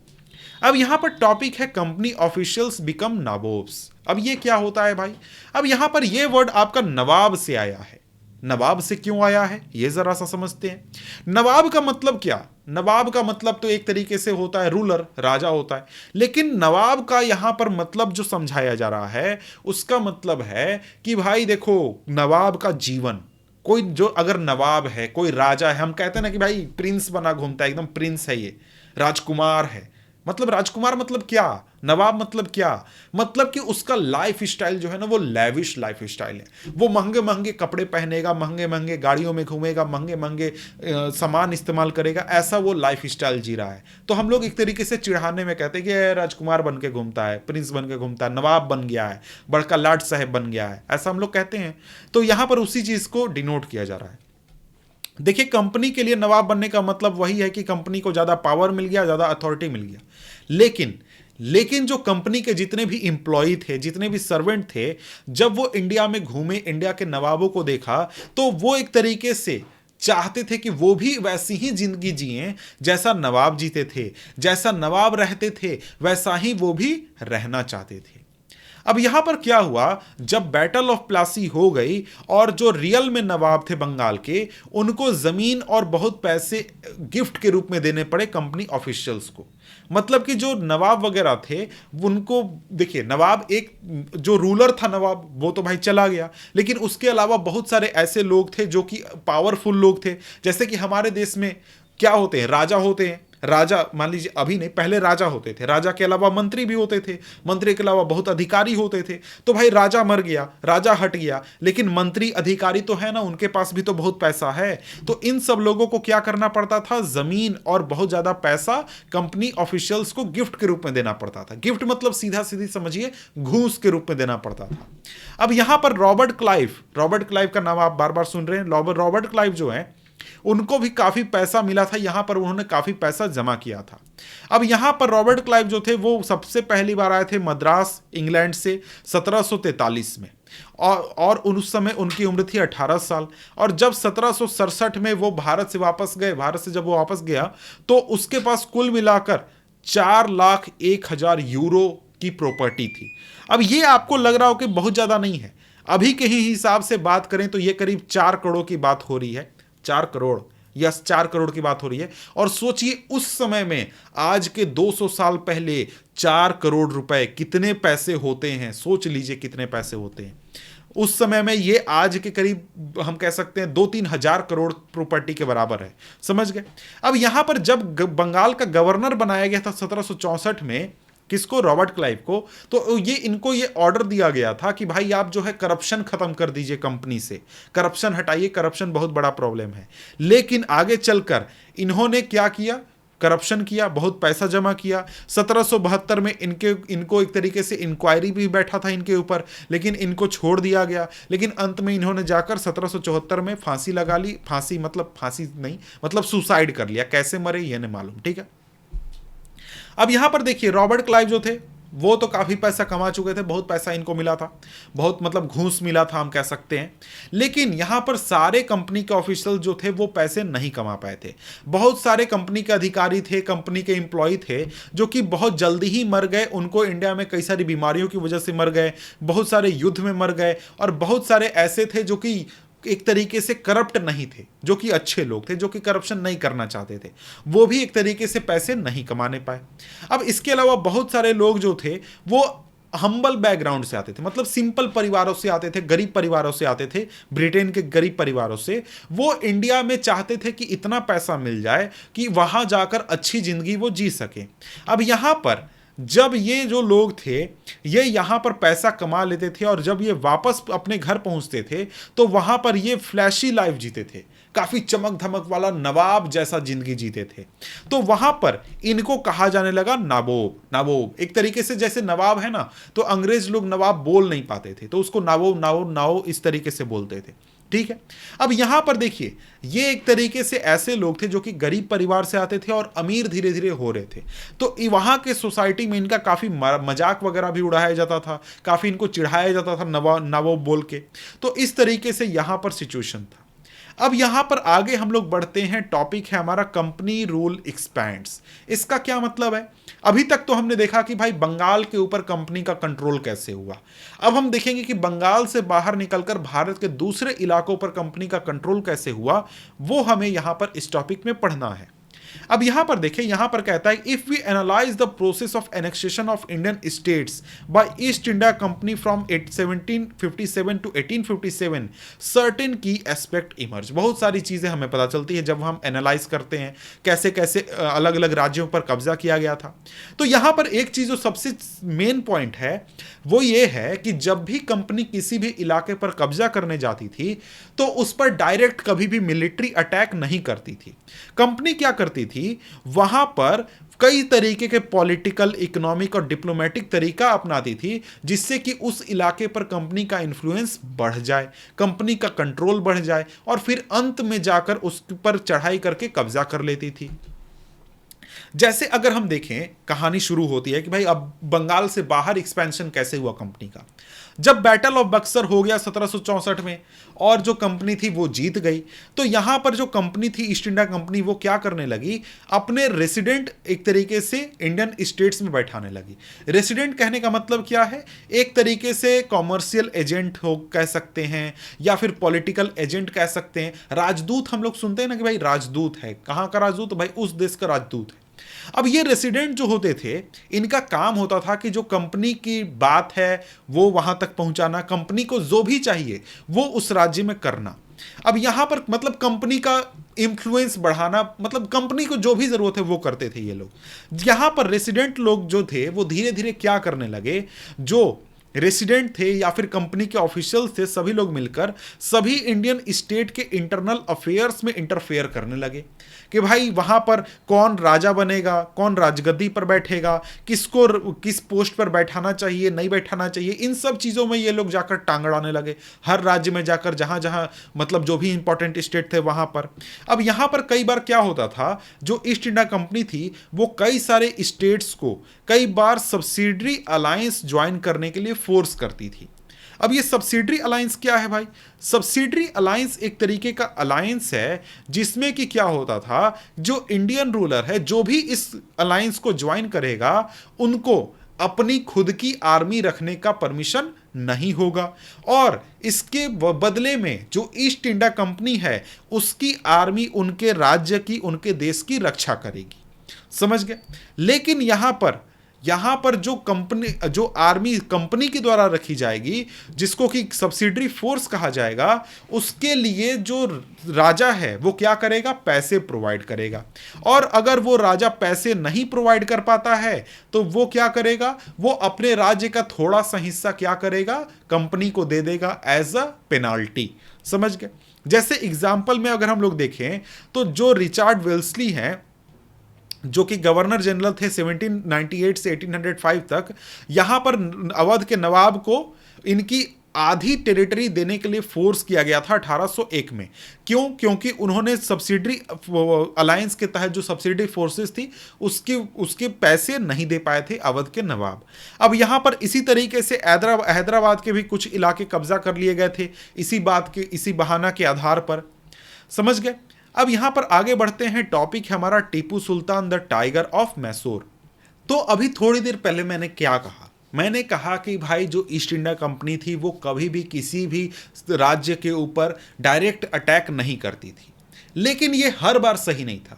अब यहां पर टॉपिक है कंपनी ऑफिशियल्स बिकम नवाब्स। अब ये क्या होता है भाई, अब यहां पर ये वर्ड आपका नवाब से आया है। नवाब से क्यों आया है ये जरा सा समझते हैं। नवाब का मतलब क्या, नवाब का मतलब तो एक तरीके से होता है रूलर, राजा होता है, लेकिन नवाब का यहां पर मतलब जो समझाया जा रहा है उसका मतलब है कि भाई देखो, नवाब का जीवन, कोई जो अगर नवाब है, कोई राजा है, हम कहते हैं ना कि भाई प्रिंस बना घूमता है, एकदम प्रिंस है, ये राजकुमार है, मतलब राजकुमार मतलब क्या, नवाब मतलब क्या, मतलब कि उसका लाइफ स्टाइल जो है ना वो लैविश लाइफ स्टाइल है। वो महंगे महंगे कपड़े पहनेगा, महंगे महंगे गाड़ियों में घूमेगा, महंगे महंगे सामान इस्तेमाल करेगा, ऐसा वो लाइफ स्टाइल जी रहा है। तो हम लोग एक तरीके से चिढ़ाने में कहते हैं कि राजकुमार बन के घूमता है, प्रिंस बन के घूमता है, नवाब बन गया है, बड़का लाट साहेब बन गया है, ऐसा हम लोग कहते हैं। तो यहां पर उसी चीज को डिनोट किया जा रहा है। देखिए, कंपनी के लिए नवाब बनने का मतलब वही है कि कंपनी को ज्यादा पावर मिल गया, ज्यादा अथॉरिटी मिल गया। लेकिन जो कंपनी के जितने भी इंप्लॉई थे, जितने भी सर्वेंट थे, जब वो इंडिया में घूमे, इंडिया के नवाबों को देखा, तो वो एक तरीके से चाहते थे कि वो भी वैसी ही जिंदगी जिए जैसा नवाब जीते थे, जैसा नवाब रहते थे वैसा ही वो भी रहना चाहते थे। अब यहां पर क्या हुआ, जब बैटल ऑफ प्लासी हो गई और जो रियल में नवाब थे बंगाल के, उनको जमीन और बहुत पैसे गिफ्ट के रूप में देने पड़े कंपनी ऑफिशियल्स को। मतलब कि जो नवाब वगैरह थे उनको, देखिए नवाब एक जो रूलर था नवाब, वो तो भाई चला गया, लेकिन उसके अलावा बहुत सारे ऐसे लोग थे जो कि पावरफुल लोग थे। जैसे कि हमारे देश में क्या होते हैं, राजा होते हैं। राजा मान लीजिए, अभी नहीं, पहले राजा होते थे, राजा के अलावा मंत्री भी होते थे, मंत्री के अलावा बहुत अधिकारी होते थे। तो भाई राजा मर गया, राजा हट गया, लेकिन मंत्री अधिकारी तो है ना, उनके पास भी तो बहुत पैसा है। तो इन सब लोगों को क्या करना पड़ता था, जमीन और बहुत ज्यादा पैसा कंपनी ऑफिशियल्स को गिफ्ट के रूप में देना पड़ता था। गिफ्ट मतलब सीधा सीधी समझिए घूस के रूप में देना पड़ता था। अब यहां पर रॉबर्ट क्लाइव का नाम आप बार बार सुन रहे हैं। रॉबर्ट क्लाइव जो है, उनको भी काफी पैसा मिला था, यहां पर उन्होंने काफी पैसा जमा किया था। अब यहां पर रॉबर्ट क्लाइव जो थे वो सबसे पहली बार आए थे मद्रास, इंग्लैंड से 1743 में, और उस समय उनकी उम्र थी 18 साल। और जब 1767 में वो भारत से वापस गए, भारत से जब वो वापस गया तो उसके पास कुल मिलाकर 4,01,000 यूरो की प्रॉपर्टी थी। अब ये आपको लग रहा हो कि बहुत ज्यादा नहीं है, अभी के ही हिसाब से बात करें तो ये करीब 4 करोड़ की बात हो रही है। 4 करोड़, यस 4 करोड़ की बात हो रही है। और सोचिए उस समय में, आज के 200 साल पहले 4 करोड़ रुपए कितने पैसे होते हैं, सोच लीजिए कितने पैसे होते हैं उस समय में। ये आज के करीब हम कह सकते हैं 2-3 हजार करोड़ प्रॉपर्टी के बराबर है, समझ गए। अब यहां पर जब बंगाल का गवर्नर बनाया गया था 1764 में, किसको, रॉबर्ट क्लाइव को, तो इनको ये ऑर्डर दिया गया था कि भाई आप जो है करप्शन खत्म कर दीजिए, कंपनी से करप्शन हटाइए, करप्शन बहुत बड़ा प्रॉब्लम है। लेकिन आगे चलकर इन्होंने क्या किया, करप्शन किया, बहुत पैसा जमा किया। 1772 में इनको एक तरीके से इंक्वायरी भी बैठा था इनके ऊपर, लेकिन इनको छोड़ दिया गया। लेकिन अंत में इन्होंने जाकर 1774 में फांसी लगा ली। फांसी नहीं, मतलब सुसाइड कर लिया। कैसे मरे ये नहीं मालूम, ठीक है। अब यहां पर देखिए रॉबर्ट क्लाइव जो थे वो तो काफी पैसा कमा चुके थे, बहुत पैसा इनको मिला था, बहुत मतलब घूस मिला था हम कह सकते हैं। लेकिन यहां पर सारे कंपनी के ऑफिशियल जो थे वो पैसे नहीं कमा पाए थे। बहुत सारे कंपनी के अधिकारी थे, कंपनी के एम्प्लॉय थे जो कि बहुत जल्दी ही मर गए। उनको इंडिया में कई सारी बीमारियों की वजह से मर गए, बहुत सारे युद्ध में मर गए, और बहुत सारे ऐसे थे जो कि एक तरीके से करप्ट नहीं थे, जो कि अच्छे लोग थे, जो कि करप्शन नहीं करना चाहते थे, वो भी एक तरीके से पैसे नहीं कमाने पाए। अब इसके अलावा बहुत सारे लोग जो थे वो हम्बल बैकग्राउंड से आते थे, मतलब सिंपल परिवारों से आते थे, गरीब परिवारों से आते थे, ब्रिटेन के गरीब परिवारों से। वो इंडिया में चाहते थे कि इतना पैसा मिल जाए कि वहां जाकर अच्छी जिंदगी वो जी सके। अब यहां पर जब ये जो लोग थे ये यहां पर पैसा कमा लेते थे, और जब ये वापस अपने घर पहुंचते थे तो वहां पर ये फ्लैशी लाइफ जीते थे, काफी चमक धमक वाला नवाब जैसा जिंदगी जीते थे। तो वहां पर इनको कहा जाने लगा नाबोब। नाबोब एक तरीके से जैसे नवाब है ना, तो अंग्रेज लोग नवाब बोल नहीं पाते थे तो उसको नाबोब नाबोब नाओ इस तरीके से बोलते थे, ठीक है। अब यहां पर देखिए ये एक तरीके से ऐसे लोग थे जो कि गरीब परिवार से आते थे और अमीर धीरे धीरे हो रहे थे। तो वहां के सोसाइटी में इनका काफी मजाक वगैरह भी उड़ाया जाता था, काफी इनको चिढ़ाया जाता था नवाब बोल के। तो इस तरीके से यहां पर सिचुएशन था। अब यहां पर आगे हम लोग बढ़ते हैं, टॉपिक है हमारा कंपनी रूल एक्सपैंड्स। इसका क्या मतलब है? अभी तक तो हमने देखा कि भाई बंगाल के ऊपर कंपनी का कंट्रोल कैसे हुआ। अब हम देखेंगे कि बंगाल से बाहर निकलकर भारत के दूसरे इलाकों पर कंपनी का कंट्रोल कैसे हुआ, वो हमें यहां पर इस टॉपिक में पढ़ना है। अब यहां पर देखें, यहां पर कहता है if we analyze the process of annexation of Indian states by East India Company from 1757 to 1857 certain key aspect emerge. बहुत सारी चीजें हमें पता चलती है जब हम एनालाइज करते हैं कैसे कैसे अलग अलग राज्यों पर कब्जा किया गया था। तो यहां पर एक चीज जो सबसे मेन पॉइंट है वो ये है कि जब भी कंपनी किसी भी इलाके पर कब्जा करने जाती थी तो उस पर डायरेक्ट कभी भी मिलिट्री अटैक नहीं करती थी। कंपनी क्या करती थी, वहां पर कई तरीके के पॉलिटिकल, इकोनॉमिक और डिप्लोमेटिक तरीका अपनाती थी जिससे कि उस इलाके पर कंपनी का इन्फ्लुएंस बढ़ जाए, कंपनी का कंट्रोल बढ़ जाए, और फिर अंत में जाकर उस पर चढ़ाई करके कब्जा कर लेती थी। जैसे अगर हम देखें, कहानी शुरू होती है कि भाई अब बंगाल से बाहर एक्सपेंशन कैसे हुआ कंपनी का। जब बैटल ऑफ बक्सर हो गया 1764 में और जो कंपनी थी वो जीत गई, तो यहां पर जो कंपनी थी ईस्ट इंडिया कंपनी वो क्या करने लगी, अपने रेसिडेंट एक तरीके से इंडियन स्टेट्स में बैठाने लगी। रेसिडेंट कहने का मतलब क्या है, एक तरीके से कॉमर्शियल एजेंट हो कह सकते हैं या फिर पॉलिटिकल एजेंट कह सकते हैं। राजदूत हम लोग सुनते हैं ना कि भाई राजदूत है, कहां का राजदूत, भाई उस देश का राजदूत है। अब ये रेसिडेंट जो होते थे, इनका काम होता था कि जो कंपनी की बात है वो वहां तक पहुंचाना, कंपनी को जो भी चाहिए वो उस राज्य में करना। अब यहां पर मतलब कंपनी का इंफ्लुएंस बढ़ाना, मतलब कंपनी को जो भी जरूरत है वो करते थे ये लोग। यहां पर रेसिडेंट लोग जो थे वो धीरे धीरे क्या करने लगे, जो रेसिडेंट थे या फिर कंपनी के ऑफिशियल्स थे, सभी लोग मिलकर सभी इंडियन स्टेट के इंटरनल अफेयर्स में इंटरफेयर करने लगे कि भाई वहां पर कौन राजा बनेगा, कौन राजगद्दी पर बैठेगा, किसको किस पोस्ट पर बैठाना चाहिए, नहीं बैठाना चाहिए, इन सब चीज़ों में ये लोग जाकर टांग अड़ाने लगे, हर राज्य में जाकर जहां जहां मतलब जो भी इंपॉर्टेंट स्टेट थे वहां पर। अब यहां पर कई बार क्या होता था, जो ईस्ट इंडिया कंपनी थी वो कई सारे स्टेट्स को कई बार सब्सिडरी अलायंस ज्वाइन करने के लिए फोर्स करती थी। अब ये सब्सिडरी अलायंस क्या है भाई, सब्सिडरी अलायंस एक तरीके का अलायंस है जिसमें कि क्या होता था, जो इंडियन रूलर है जो भी इस अलायंस को ज्वाइन करेगा उनको अपनी खुद की आर्मी रखने का परमिशन नहीं होगा, और इसके बदले में जो ईस्ट इंडिया कंपनी है उसकी आर्मी उनके राज्य की, उनके देश की रक्षा करेगी। समझ गए। लेकिन यहां पर जो कंपनी, जो आर्मी कंपनी के द्वारा रखी जाएगी जिसको कि सब्सिडरी फोर्स कहा जाएगा, उसके लिए जो राजा है वो क्या करेगा, पैसे प्रोवाइड करेगा। और अगर वो राजा पैसे नहीं प्रोवाइड कर पाता है तो वो क्या करेगा, वो अपने राज्य का थोड़ा सा हिस्सा क्या करेगा, कंपनी को दे देगा एज अ पेनाल्टी। समझ गए। जैसे एग्जाम्पल में अगर हम लोग देखें तो जो रिचर्ड वेल्सली हैं जो कि गवर्नर जनरल थे 1798 से 1805 तक, यहां पर अवध के नवाब को इनकी आधी टेरिटरी देने के लिए फोर्स किया गया था 1801 में। क्यों? क्योंकि उन्होंने सब्सिडरी अलायंस के तहत जो सब्सिडरी फोर्सेस थी उसके पैसे नहीं दे पाए थे अवध के नवाब। अब यहां पर इसी तरीके से हैदराबाद के भी कुछ इलाके कब्जा कर लिए गए थे इसी बहाना के आधार पर। समझ गए। अब यहां पर आगे बढ़ते हैं, टॉपिक है हमारा Tipu Sultan the tiger of Mysore. तो अभी थोड़ी देर पहले मैंने क्या कहा, मैंने कहा कि भाई जो ईस्ट इंडिया कंपनी थी वो कभी भी किसी भी राज्य के ऊपर डायरेक्ट अटैक नहीं करती थी। लेकिन ये हर बार सही नहीं था।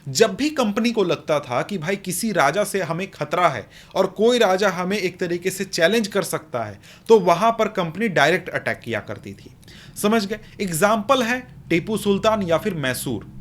जब भी कंपनी को लगता था कि भाई किसी राजा से हमें खतरा है और कोई राजा हमें एक तरीके से चैलेंज कर सकता है, तो वहां पर कंपनी डायरेक्ट अटैक किया करती थी। समझ गए। एग्जाम्पल है टीपू सुल्तान या फिर मैसूर।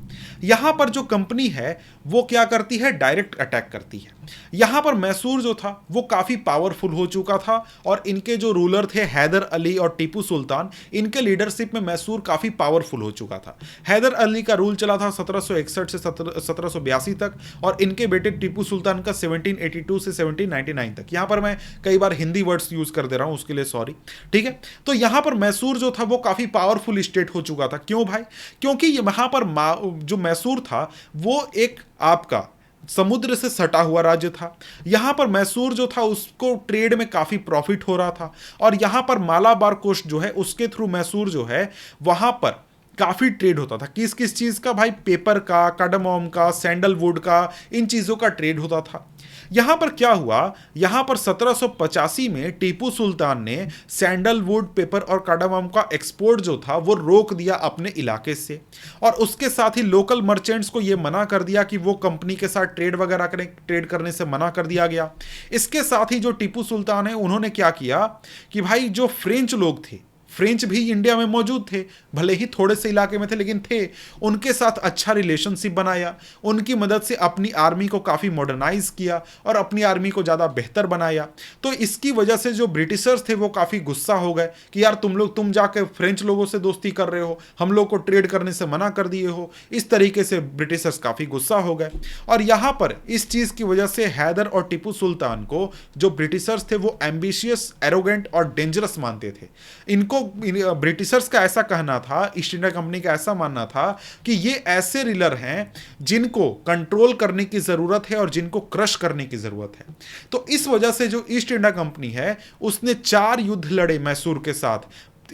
यहां पर जो कंपनी है वो क्या करती है, डायरेक्ट अटैक करती है। यहां पर मैसूर जो था वो काफी पावरफुल हो चुका था और इनके जो रूलर थे हैदर अली और टीपू सुल्तान, इनके लीडरशिप में मैसूर काफी पावरफुल हो चुका था। हैदर अली का रूल चला था 1761 से 1782 तक और इनके बेटे टीपू सुल्तान का 1782 से 1799 तक। यहां पर मैं कई बार हिंदी वर्ड्स यूज कर दे रहा हूं, उसके लिए सॉरी। ठीक है। तो यहां पर मैसूर जो था वो काफी पावरफुल स्टेट हो चुका था। क्यों भाई? क्योंकि यहां पर जो मैसूर था वो एक आपका समुद्र से सटा हुआ राज्य था। यहां पर मैसूर जो था उसको ट्रेड में काफी प्रॉफिट हो रहा था और यहां पर मालाबार कोस्ट जो है उसके थ्रू मैसूर जो है वहां पर काफी ट्रेड होता था। किस किस चीज का भाई? पेपर का, कार्डामोम का, सैंडलवुड का, इन चीजों का ट्रेड होता था। यहां पर क्या हुआ, यहां पर 1785 में टीपू सुल्तान ने सैंडलवुड, पेपर और कार्डामोम का एक्सपोर्ट जो था वो रोक दिया अपने इलाके से, और उसके साथ ही लोकल मर्चेंट्स को यह मना कर दिया कि वो कंपनी के साथ ट्रेड करने से मना कर दिया गया। इसके साथ ही जो टीपू सुल्तान है उन्होंने क्या किया कि भाई जो फ्रेंच लोग थे, फ्रेंच भी इंडिया में मौजूद थे, भले ही थोड़े से इलाके में थे लेकिन थे, उनके साथ अच्छा रिलेशनशिप बनाया, उनकी मदद से अपनी आर्मी को काफ़ी मॉडर्नाइज किया और अपनी आर्मी को ज़्यादा बेहतर बनाया। तो इसकी वजह से जो ब्रिटिशर्स थे वो काफ़ी गुस्सा हो गए कि यार तुम जाके फ्रेंच लोगों से दोस्ती कर रहे हो, हम लोग को ट्रेड करने से मना कर दिए हो। इस तरीके से ब्रिटिशर्स काफ़ी गुस्सा हो गए और यहाँ पर इस चीज़ की वजह से हैदर और टीपू सुल्तान को जो ब्रिटिशर्स थे वो एम्बिशियस, एरोगेंट और डेंजरस मानते थे। इनको ब्रिटिशर्स का ऐसा कहना था, ईस्ट इंडिया कंपनी का ऐसा मानना था कि ये ऐसे रीलर हैं जिनको कंट्रोल करने की ज़रूरत है और जिनको क्रश करने की ज़रूरत है। तो इस वजह से जो ईस्ट इंडिया कंपनी है उसने 4 युद्ध लड़े मैसूर के साथ,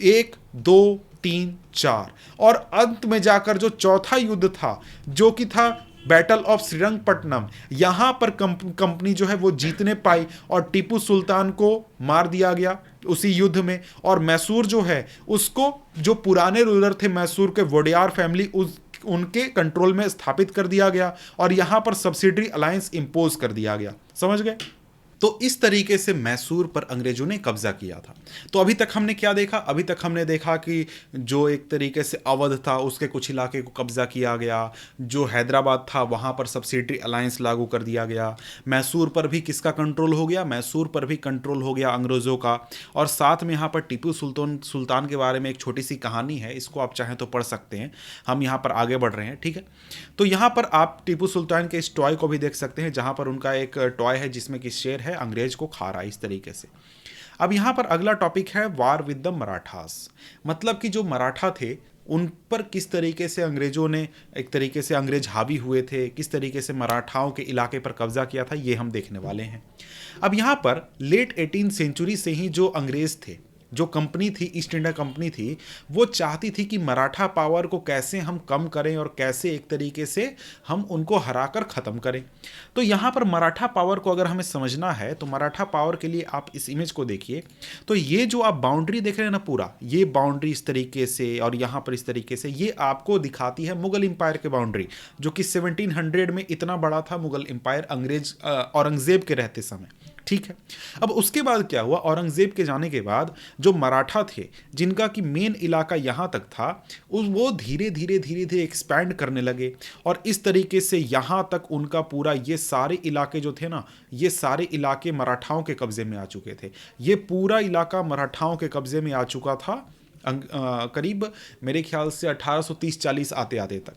1 2 3 4, और अंत में जाकर जो चौथा युद्ध था जो कि था बैटल ऑफ श्रीरंगपट्टनम, यहां पर कंपनी जो है वो जीतने पाई और टीपू सुल्तान को मार दिया गया उसी युद्ध में। और मैसूर जो है उसको, जो पुराने रूलर थे मैसूर के, वोडियार फैमिली, उनके कंट्रोल में स्थापित कर दिया गया और यहां पर सब्सिडरी अलायंस इंपोज कर दिया गया। समझ गए? तो इस तरीके से मैसूर पर अंग्रेजों ने कब्जा किया था। तो अभी तक हमने क्या देखा? अभी तक हमने देखा कि जो एक तरीके से अवध था उसके कुछ इलाके को कब्जा किया गया, जो हैदराबाद था वहाँ पर सब्सिडरी अलायंस लागू कर दिया गया, मैसूर पर भी किसका कंट्रोल हो गया? मैसूर पर भी कंट्रोल हो गया अंग्रेज़ों का। और साथ में यहाँ पर टीपू सुल्तान के बारे में एक छोटी सी कहानी है, इसको आप चाहें तो पढ़ सकते हैं। हम यहाँ पर आगे बढ़ रहे हैं, ठीक है? तो यहाँ पर आप टीपू सुल्तान के इस टॉय को भी देख सकते हैं, जहाँ पर उनका एक टॉय है जिसमें कि शेर है अंग्रेज को खा रहा है, इस तरीके से। अब यहां पर अगला टॉपिक है वार विद द मराठास, मतलब कि जो मराठा थे उन पर किस तरीके से अंग्रेजों ने, एक तरीके से अंग्रेज हावी हुए थे, किस तरीके से मराठाओं के इलाके पर कब्जा किया था, ये हम देखने वाले हैं। अब यहां पर लेट 18th सेंचुरी से ही जो अंग्रेज थे, जो कंपनी थी, ईस्ट इंडिया कंपनी थी, वो चाहती थी कि मराठा पावर को कैसे हम कम करें और कैसे एक तरीके से हम उनको हराकर ख़त्म करें। तो यहाँ पर मराठा पावर को अगर हमें समझना है तो मराठा पावर के लिए आप इस इमेज को देखिए। तो ये जो आप बाउंड्री देख रहे हैं ना, पूरा ये बाउंड्री इस तरीके से और यहाँ पर इस तरीके से, ये आपको दिखाती है मुगल एम्पायर की बाउंड्री, जो कि 1700 में इतना बड़ा था मुगल एम्पायर अंग्रेज औरंगजेब के रहते समय। ठीक है, अब उसके बाद क्या हुआ? औरंगजेब के जाने के बाद जो मराठा थे, जिनका कि मेन इलाका यहाँ तक था, वो धीरे धीरे धीरे धीरे एक्सपैंड करने लगे और इस तरीके से यहाँ तक उनका पूरा ये सारे इलाके जो थे ना, ये सारे इलाके मराठाओं के कब्जे में आ चुके थे। ये पूरा इलाका मराठाओं के कब्जे में आ चुका था करीब मेरे ख्याल से 1830-40 आते आते तक,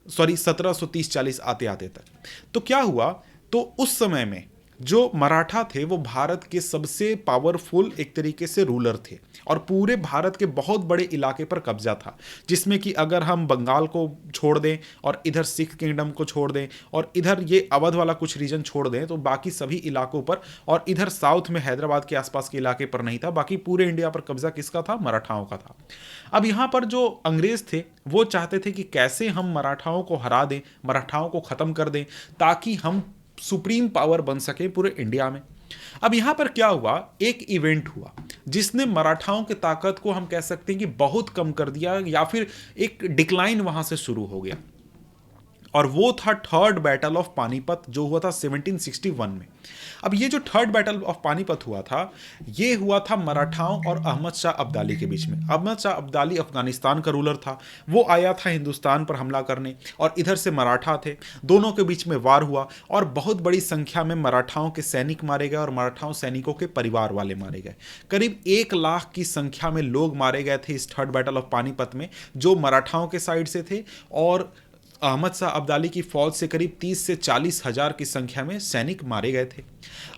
सॉरी 1730-40 आते आते तक। तो क्या हुआ? तो उस समय में जो मराठा थे वो भारत के सबसे पावरफुल एक तरीके से रूलर थे और पूरे भारत के बहुत बड़े इलाके पर कब्जा था, जिसमें कि अगर हम बंगाल को छोड़ दें और इधर सिख किंगडम को छोड़ दें और इधर ये अवध वाला कुछ रीजन छोड़ दें तो बाकी सभी इलाकों पर, और इधर साउथ में हैदराबाद के आसपास के इलाके पर नहीं था, बाकी पूरे इंडिया पर कब्जा किसका था? मराठाओं का था। अब यहाँ पर जो अंग्रेज थे वो चाहते थे कि कैसे हम मराठाओं को हरा दें, मराठाओं को ख़त्म कर दें, ताकि हम सुप्रीम पावर बन सके पूरे इंडिया में। अब यहां पर क्या हुआ? एक इवेंट हुआ जिसने मराठाओं की ताकत को हम कह सकते हैं कि बहुत कम कर दिया, या फिर एक डिक्लाइन वहां से शुरू हो गया, और वो था थर्ड बैटल ऑफ पानीपत, जो हुआ था 1761 में। अब ये जो थर्ड बैटल ऑफ पानीपत हुआ था, ये हुआ था मराठाओं और अहमद शाह अब्दाली के बीच में। अहमद शाह अब्दाली अफगानिस्तान का रूलर था, वो आया था हिंदुस्तान पर हमला करने, और इधर से मराठा थे, दोनों के बीच में वार हुआ और बहुत बड़ी संख्या में मराठाओं के सैनिक मारे गए और मराठाओं सैनिकों के परिवार वाले मारे गए। करीब 1 लाख की संख्या में लोग मारे गए थे इस थर्ड बैटल ऑफ पानीपत में, जो मराठाओं के साइड से थे, और अहमद शाह अब्दाली की फौज से करीब 30 से 40 हजार की संख्या में सैनिक मारे गए थे।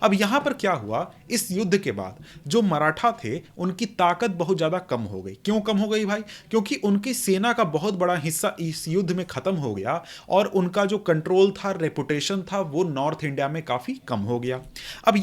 अब यहाँ पर क्या हुआ? इस युद्ध के बाद जो मराठा थे उनकी ताकत बहुत ज़्यादा कम हो गई। क्यों कम हो गई भाई? क्योंकि उनकी सेना का बहुत बड़ा हिस्सा इस युद्ध में ख़त्म हो गया और उनका जो कंट्रोल था, रेपुटेशन था, वो नॉर्थ इंडिया में काफ़ी कम हो गया। अब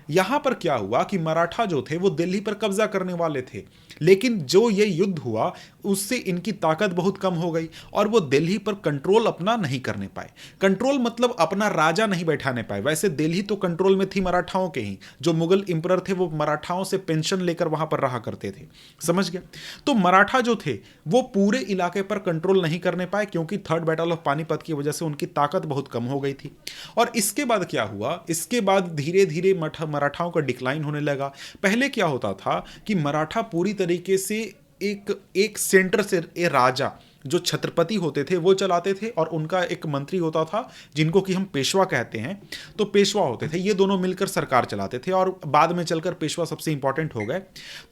यहाँ पर क्या हुआ कि मराठा जो थे वो दिल्ली पर कब्जा करने वाले थे, लेकिन जो ये युद्ध हुआ उससे इनकी ताकत बहुत कम हो गई और वो दिल्ली पर कंट्रोल अपना नहीं करने पाए। कंट्रोल मतलब अपना राजा नहीं बैठाने पाए। वैसे दिल्ली तो कंट्रोल में थी मराठाओं के ही, जो मुगल एम्परर थे वो मराठाओं से पेंशन लेकर वहां पर रहा करते थे। समझ गया? तो मराठा जो थे वो पूरे इलाके पर कंट्रोल नहीं करने पाए, क्योंकि थर्ड बैटल ऑफ पानीपत की वजह से उनकी ताकत बहुत कम हो गई थी। और इसके बाद क्या हुआ? इसके बाद धीरे धीरे मराठाओं का डिक्लाइन होने लगा। पहले क्या होता था कि मराठा पूरी तरीके से एक सेंटर से राजा जो छत्रपति होते थे वो चलाते थे, और उनका एक मंत्री होता था जिनको कि हम पेशवा कहते हैं, तो पेशवा होते थे। ये दोनों मिलकर सरकार चलाते थे और बाद में चलकर पेशवा सबसे इंपॉर्टेंट हो गए।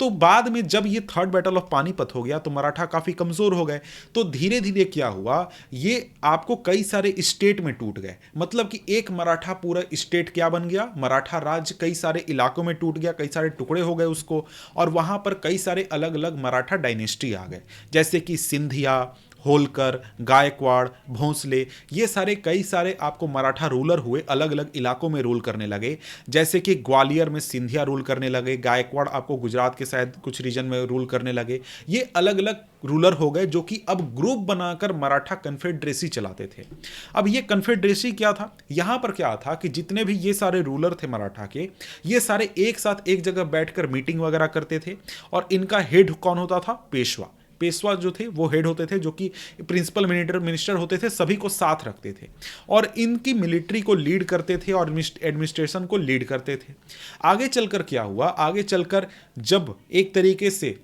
तो बाद में जब ये थर्ड बैटल ऑफ पानीपत हो गया तो मराठा काफ़ी कमज़ोर हो गए। तो धीरे धीरे क्या हुआ, ये आपको कई सारे स्टेट में टूट गए। मतलब कि एक मराठा पूरा स्टेट क्या बन गया, मराठा राज्य कई सारे इलाकों में टूट गया, कई सारे टुकड़े हो गए उसको, और वहाँ पर कई सारे अलग अलग मराठा डायनेस्टी आ गए, जैसे कि सिंधिया, होलकर, गायकवाड़, भोंसले, ये सारे कई सारे आपको मराठा रूलर हुए, अलग अलग इलाकों में रूल करने लगे। जैसे कि ग्वालियर में सिंधिया रूल करने लगे, गायकवाड़ आपको गुजरात के शायद कुछ रीजन में रूल करने लगे। ये अलग अलग रूलर हो गए जो कि अब ग्रुप बनाकर मराठा कन्फेडरेसी चलाते थे। अब ये कन्फेडरेसी क्या था, यहाँ पर क्या था कि जितने भी ये सारे रूलर थे मराठा के, ये सारे एक साथ एक जगह बैठकर मीटिंग वगैरह करते थे, और इनका हेड कौन होता था, पेशवा। पेशवा जो थे वो हेड होते थे, जो कि प्रिंसिपल मिनिस्टर होते थे, सभी को साथ रखते थे और इनकी मिलिट्री को लीड करते थे और एडमिनिस्ट्रेशन को लीड करते थे। आगे चलकर क्या हुआ, आगे चलकर जब एक तरीके से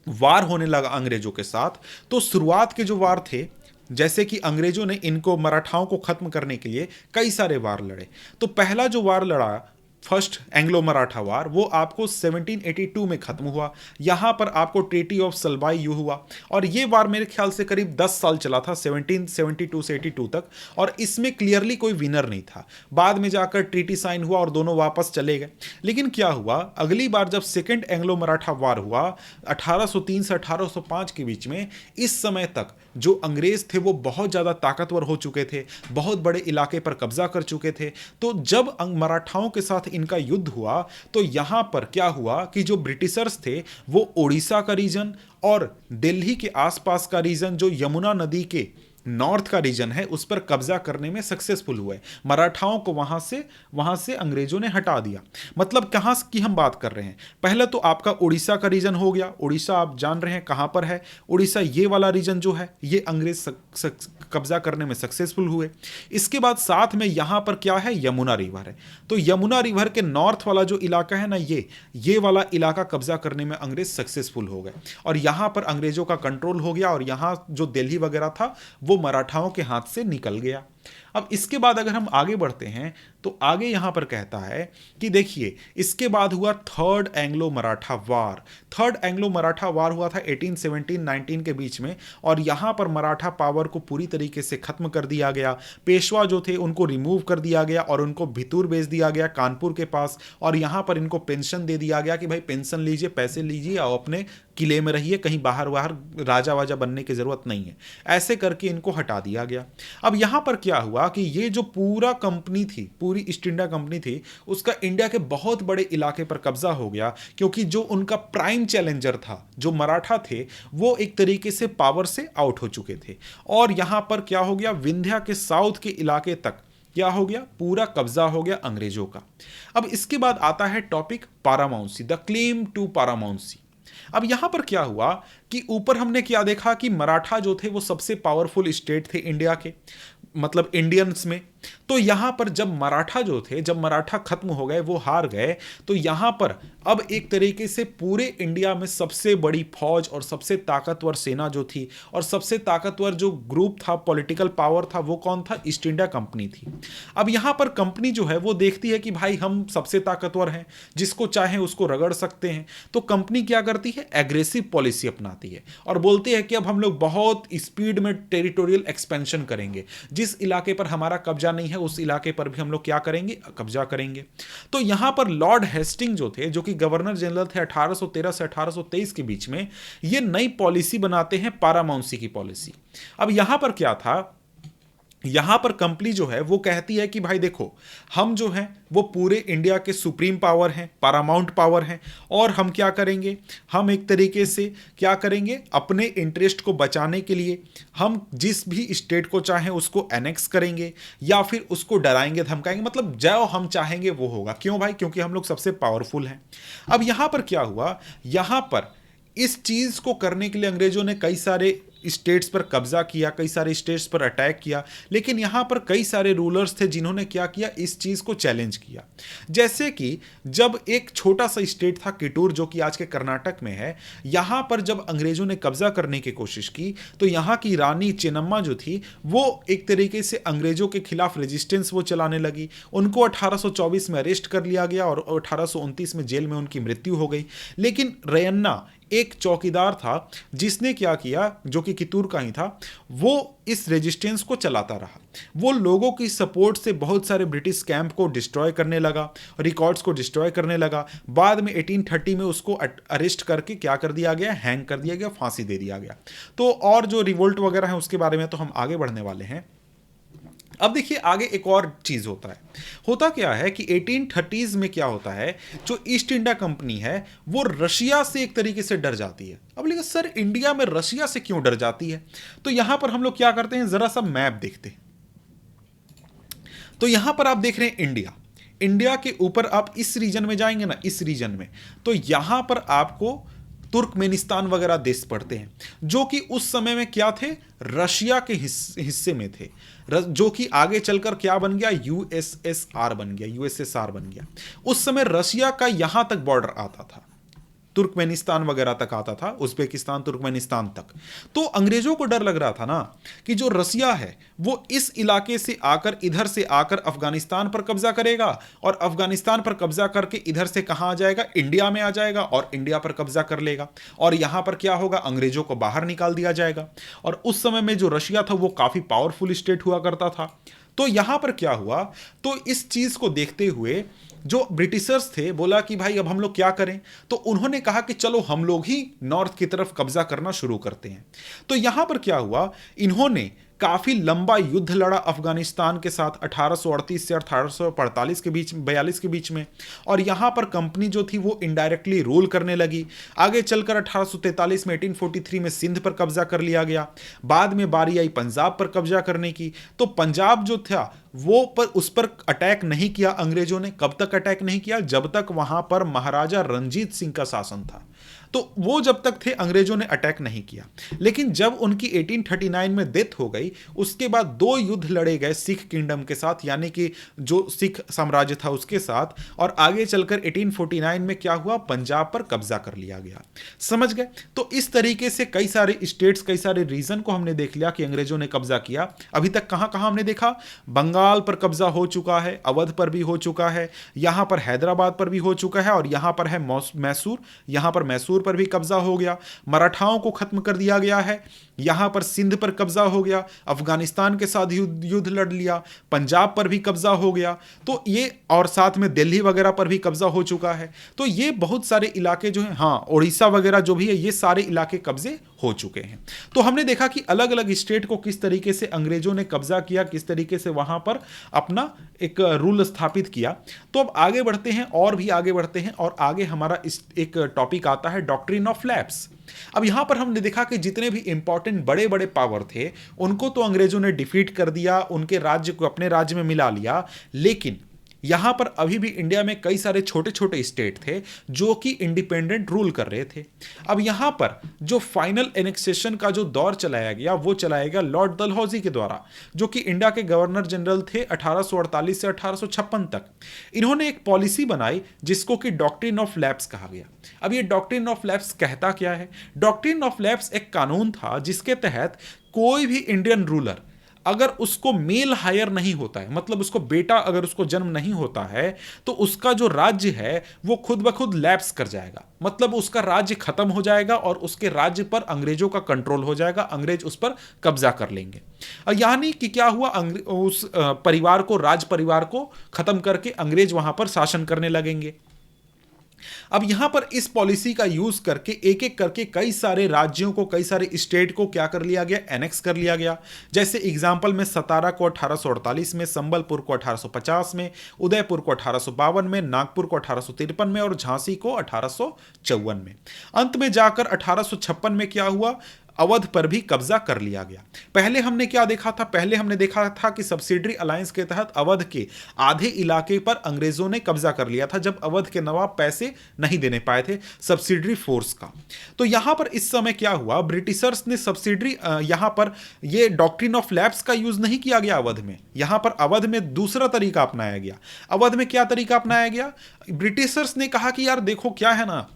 वार होने लगा अंग्रेजों के साथ, तो शुरुआत के जो वार थे, जैसे कि अंग्रेजों ने इनको मराठाओं को खत्म करने के लिए कई सारे वार लड़े। तो पहला जो वार लड़ा, फर्स्ट एंग्लो मराठा वार, वो आपको 1782 में खत्म हुआ। यहां पर आपको ट्रीटी ऑफ सलबाई यू हुआ, और ये वार मेरे ख्याल से करीब 10 साल चला था, 1772 से 82 तक, और इसमें क्लियरली कोई विनर नहीं था। बाद में जाकर ट्रीटी साइन हुआ और दोनों वापस चले गए। लेकिन क्या हुआ, अगली बार जब सेकेंड एंग्लो मराठा वार हुआ 1803 से 1805 के बीच में, इस समय तक जो अंग्रेज थे वो बहुत ज़्यादा ताकतवर हो चुके थे, बहुत बड़े इलाके पर कब्जा कर चुके थे। तो जब मराठाओं के साथ इनका युद्ध हुआ, तो यहां पर क्या हुआ कि जो ब्रिटिशर्स थे वो उड़ीसा का रीजन और दिल्ली के आसपास का रीजन, जो यमुना नदी के नॉर्थ का रीजन है, उस पर कब्जा करने में सक्सेसफुल हुए। मराठाओं को वहां से अंग्रेजों ने हटा दिया। मतलब कहां की हम बात कर रहे हैं, पहले तो आपका उड़ीसा का रीजन हो गया। उड़ीसा आप जान रहे हैं कहां पर है, उड़ीसा ये वाला रीजन जो है, ये अंग्रेज कब्जा करने में सक्सेसफुल हुए। इसके बाद साथ में यहां पर क्या है, यमुना रिवर है। तो यमुना रिवर के नॉर्थ वाला जो इलाका है ना, ये वाला इलाका कब्जा करने में अंग्रेज सक्सेसफुल हो गए, और यहां पर अंग्रेजों का कंट्रोल हो गया, और यहां जो दिल्ली वगैरह था वो मराठाओं के हाथ से निकल गया। अब इसके बाद अगर हम आगे बढ़ते हैं तो आगे यहां पर कहता है कि देखिए, इसके बाद हुआ थर्ड एंग्लो मराठा वार। थर्ड एंग्लो मराठा वार हुआ था 1817-19 के बीच में, और यहां पर मराठा पावर को पूरी तरीके से खत्म कर दिया गया। पेशवा जो थे उनको रिमूव कर दिया गया और उनको भितूर भेज दिया गया कानपुर के पास, और यहां पर इनको पेंशन दे दिया गया कि भाई पेंशन लीजिए, पैसे लीजिए और अपने किले में रहिए, कहीं बाहर राजा वाजा बनने की जरूरत नहीं है। ऐसे करके इनको हटा दिया गया। अब यहां पर क्या हुआ कि ये जो पूरा कंपनी थी, पूरी ईस्ट इंडिया कंपनी थी, उसका इंडिया के बहुत बड़े इलाके पर कब्जा हो गया, क्योंकि जो उनका प्राइम चैलेंजर था, जो मराठा थे, वो एक तरीके से पावर से आउट हो चुके थे। और यहां पर क्या हो गया, विंध्या के साउथ के इलाके तक क्या हो गया, पूरा कब्जा हो गया अंग्रेजों का। अब इसके बाद आता है टॉपिक पारामाउंसी, द क्लेम टू पारामाउंसी। अब यहां पर क्या हुआ कि ऊपर हमने क्या देखा कि मराठा जो थे वो सबसे पावरफुल स्टेट थे इंडिया के, मतलब इंडियंस में। तो यहां पर जब मराठा जो थे, जब मराठा खत्म हो गए, वो हार गए, तो यहां पर अब एक तरीके से पूरे इंडिया में सबसे बड़ी फौज और सबसे ताकतवर सेना जो थी और सबसे ताकतवर जो ग्रुप था, पॉलिटिकल पावर था, वो कौन था, ईस्ट इंडिया कंपनी थी। अब यहां पर कंपनी जो है वो देखती है कि भाई हम सबसे ताकतवर हैं, जिसको चाहे उसको रगड़ सकते हैं। तो कंपनी क्या करती है, एग्रेसिव पॉलिसी अपनाती है और बोलती है कि अब हम लोग बहुत स्पीड में टेरिटोरियल एक्सपेंशन करेंगे, जिस इलाके पर हमारा कब्जा नहीं है उस इलाके पर भी हम लोग क्या करेंगे, कब्जा करेंगे। तो यहां पर लॉर्ड हेस्टिंग जो थे, जो कि गवर्नर जनरल थे 1813 से 1823 के बीच में, ये नई पॉलिसी बनाते हैं, पारामाउंसी की पॉलिसी। अब यहां पर क्या था, यहां पर कंपनी जो है वो कहती है कि भाई देखो, हम जो हैं वो पूरे इंडिया के सुप्रीम पावर हैं, पारामाउंट पावर हैं, और हम क्या करेंगे, हम एक तरीके से क्या करेंगे, अपने इंटरेस्ट को बचाने के लिए हम जिस भी स्टेट को चाहें उसको एनेक्स करेंगे या फिर उसको डराएंगे, धमकाएंगे, मतलब जो हम चाहेंगे वो होगा। क्यों भाई, क्योंकि हम लोग सबसे पावरफुल हैं। अब यहां पर क्या हुआ, यहां पर इस चीज को करने के लिए अंग्रेजों ने कई सारे स्टेट्स पर कब्जा किया, कई सारे स्टेट्स पर अटैक किया, लेकिन यहां पर कई सारे रूलर्स थे जिन्होंने क्या किया, इस चीज को चैलेंज किया। जैसे कि जब एक छोटा सा स्टेट था किटूर, जो कि आज के कर्नाटक में है, यहां पर जब अंग्रेजों ने कब्जा करने की कोशिश की तो यहां की रानी चेन्नम्मा जो थी वो एक तरीके से अंग्रेजों के खिलाफ रेजिस्टेंस वो चलाने लगी। उनको 1824 में अरेस्ट कर लिया गया और 1829 में जेल में उनकी मृत्यु हो गई। लेकिन रयन्ना एक चौकीदार था जिसने क्या किया, जो कि कितूर का ही था, वो इस रेजिस्टेंस को चलाता रहा। वो लोगों की सपोर्ट से बहुत सारे ब्रिटिश कैंप को डिस्ट्रॉय करने लगा, रिकॉर्ड्स को डिस्ट्रॉय करने लगा। बाद में 1830 में उसको अरेस्ट करके क्या कर दिया गया, हैंग कर दिया गया, फांसी दे दिया गया। तो और जो रिवोल्ट वगैरह है उसके बारे में तो हम आगे बढ़ने वाले हैं। अब देखिए आगे एक और चीज होता है। होता क्या है कि 1830s में क्या होता है, जो ईस्ट इंडिया कंपनी है वो रशिया से एक तरीके से डर जाती है। अब लेकिन सर इंडिया में रशिया से क्यों डर जाती है? तो यहां पर हम लोग क्या करते हैं, जरा सा मैप देखते हैं। तो यहां पर आप देख रहे हैं इंडिया, इंडिया के ऊपर आप इस रीजन में जाएंगे ना, इस रीजन में, तो यहां पर आपको तुर्कमेनिस्तान वगैरह देश पड़ते हैं, जो कि उस समय में क्या थे, रशिया के हिस्से में थे, जो कि आगे चलकर क्या बन गया, यूएसएसआर बन गया, यूएसएसआर बन गया। उस समय रशिया का यहां तक बॉर्डर आता था, तुर्कमेनिस्तान वगैरह तक आता था, उज्बेकिस्तान तुर्कमेनिस्तान तक। तो अंग्रेजों को डर लग रहा था ना कि जो रसिया है वो इस इलाके से आकर, इधर से आकर अफगानिस्तान पर कब्जा करेगा, और अफगानिस्तान पर कब्जा करके इधर से कहां आ जाएगा, इंडिया में आ जाएगा, और इंडिया पर कब्जा कर लेगा, और यहां पर क्या होगा, अंग्रेजों को बाहर निकाल दिया जाएगा। और उस समय में जो रशिया था वो काफी पावरफुल स्टेट हुआ करता था। तो यहां पर क्या हुआ, तो इस चीज को देखते हुए जो ब्रिटिशर्स थे बोला कि भाई अब हम लोग क्या करें, तो उन्होंने कहा कि चलो हम लोग ही नॉर्थ की तरफ कब्जा करना शुरू करते हैं। तो यहां पर क्या हुआ, इन्होंने काफी लंबा युद्ध लड़ा अफगानिस्तान के साथ 1838 से 1845 के बीच, 42 के बीच में, और यहां पर कंपनी जो थी वो इनडायरेक्टली रूल करने लगी। आगे चलकर 1843 में 1843 में सिंध पर कब्जा कर लिया गया। बाद में बारी आई पंजाब पर कब्जा करने की। तो पंजाब जो था वो पर उस पर अटैक नहीं किया अंग्रेजों ने। कब तक अटैक नहीं किया, जब तक वहां पर महाराजा रणजीत सिंह का शासन था। तो वो जब तक थे अंग्रेजों ने अटैक नहीं किया। लेकिन जब उनकी 1839 में डेथ हो गई, उसके बाद 2 युद्ध लड़े गए सिख किंगडम के साथ, यानी कि जो सिख साम्राज्य था उसके साथ, और आगे चलकर 1849 में क्या हुआ, पंजाब पर कब्जा कर लिया गया। समझ गए? तो इस तरीके से कई सारे स्टेट्स, कई सारे रीजन को हमने देख लिया कि अंग्रेजों ने कब्जा किया। अभी तक कहां कहां हमने देखा, बंगाल पर कब्जा हो चुका है, अवध पर भी हो चुका है, यहां पर हैदराबाद पर भी हो चुका है, और यहां पर है मैसूर, यहां पर मैसूर पर भी कब्जा हो गया। मराठाओं को खत्म कर दिया गया है। यहां पर सिंध पर कब्जा हो गया, अफगानिस्तान के साथ युद्ध लड़ लिया, पंजाब पर भी कब्जा हो गया। तो ये, और साथ में दिल्ली वगैरह पर भी कब्जा हो चुका है। तो ये बहुत सारे इलाके जो हैं, हाँ उड़ीसा वगैरह जो भी है, ये सारे इलाके कब्जे हो चुके हैं। तो हमने देखा कि अलग अलग स्टेट को किस तरीके से अंग्रेजों ने कब्जा किया, किस तरीके से वहां पर अपना एक रूल स्थापित किया। तो अब आगे बढ़ते हैं, और भी आगे बढ़ते हैं, और आगे हमारा एक टॉपिक आता है डॉक्ट्रिन ऑफ लैप्स। अब यहां पर हमने देखा कि जितने भी इंपॉर्टेंट बड़े बड़े पावर थे उनको तो अंग्रेजों ने डिफीट कर दिया, उनके राज्य को अपने राज्य में मिला लिया। लेकिन यहां पर अभी भी इंडिया में कई सारे छोटे छोटे स्टेट थे जो कि इंडिपेंडेंट रूल कर रहे थे। अब यहां पर जो फाइनल एनेक्सेशन का जो दौर चलाया गया वो चलाया गया लॉर्ड डलहौजी के द्वारा, जो कि इंडिया के गवर्नर जनरल थे 1848 से 1856 तक। इन्होंने एक पॉलिसी बनाई जिसको कि डॉक्ट्रिन ऑफ लैप्स कहा गया। अब ये डॉक्ट्रिन ऑफ लैप्स कहता क्या है? डॉक्ट्रिन ऑफ लैप्स एक कानून था जिसके तहत कोई भी इंडियन रूलर अगर उसको मेल हायर नहीं होता है, मतलब उसको बेटा अगर उसको जन्म नहीं होता है, तो उसका जो राज्य है वो खुद ब खुद लैप्स कर जाएगा, मतलब उसका राज्य खत्म हो जाएगा और उसके राज्य पर अंग्रेजों का कंट्रोल हो जाएगा, अंग्रेज उस पर कब्जा कर लेंगे। यानी कि क्या हुआ, उस परिवार को, राज परिवार को खत्म करके अंग्रेज वहां पर शासन करने लगेंगे। अब यहां पर इस पॉलिसी का यूज करके एक एक करके कई सारे राज्यों को, कई सारे स्टेट को क्या कर लिया गया, एनेक्स कर लिया गया। जैसे एग्जांपल में सतारा को 1848 में, संबलपुर को 1850 में, उदयपुर को 1852 में, नागपुर को 1853 में और झांसी को 1854 में। अंत में जाकर 1856 में क्या हुआ, अवध पर भी कब्जा कर लिया गया। पहले हमने क्या देखा था? पहले हमने देखा था कि सब्सिडरी अलायंस के तहत अवध के आधे इलाके पर अंग्रेजों ने कब्जा कर लिया था, जब अवध के नवाब पैसे नहीं देने पाए थे सब्सिडरी फोर्स का। तो यहां पर इस समय क्या हुआ, ब्रिटिशर्स ने सब्सिडरी यहां पर ये डॉक्ट्रिन ऑफ लैप्स का यूज नहीं किया गया अवध में। यहां पर अवध में दूसरा तरीका अपनाया गया। अवध में क्या तरीका अपनाया गया? ब्रिटिशर्स ने कहा कि यार देखो क्या है ना,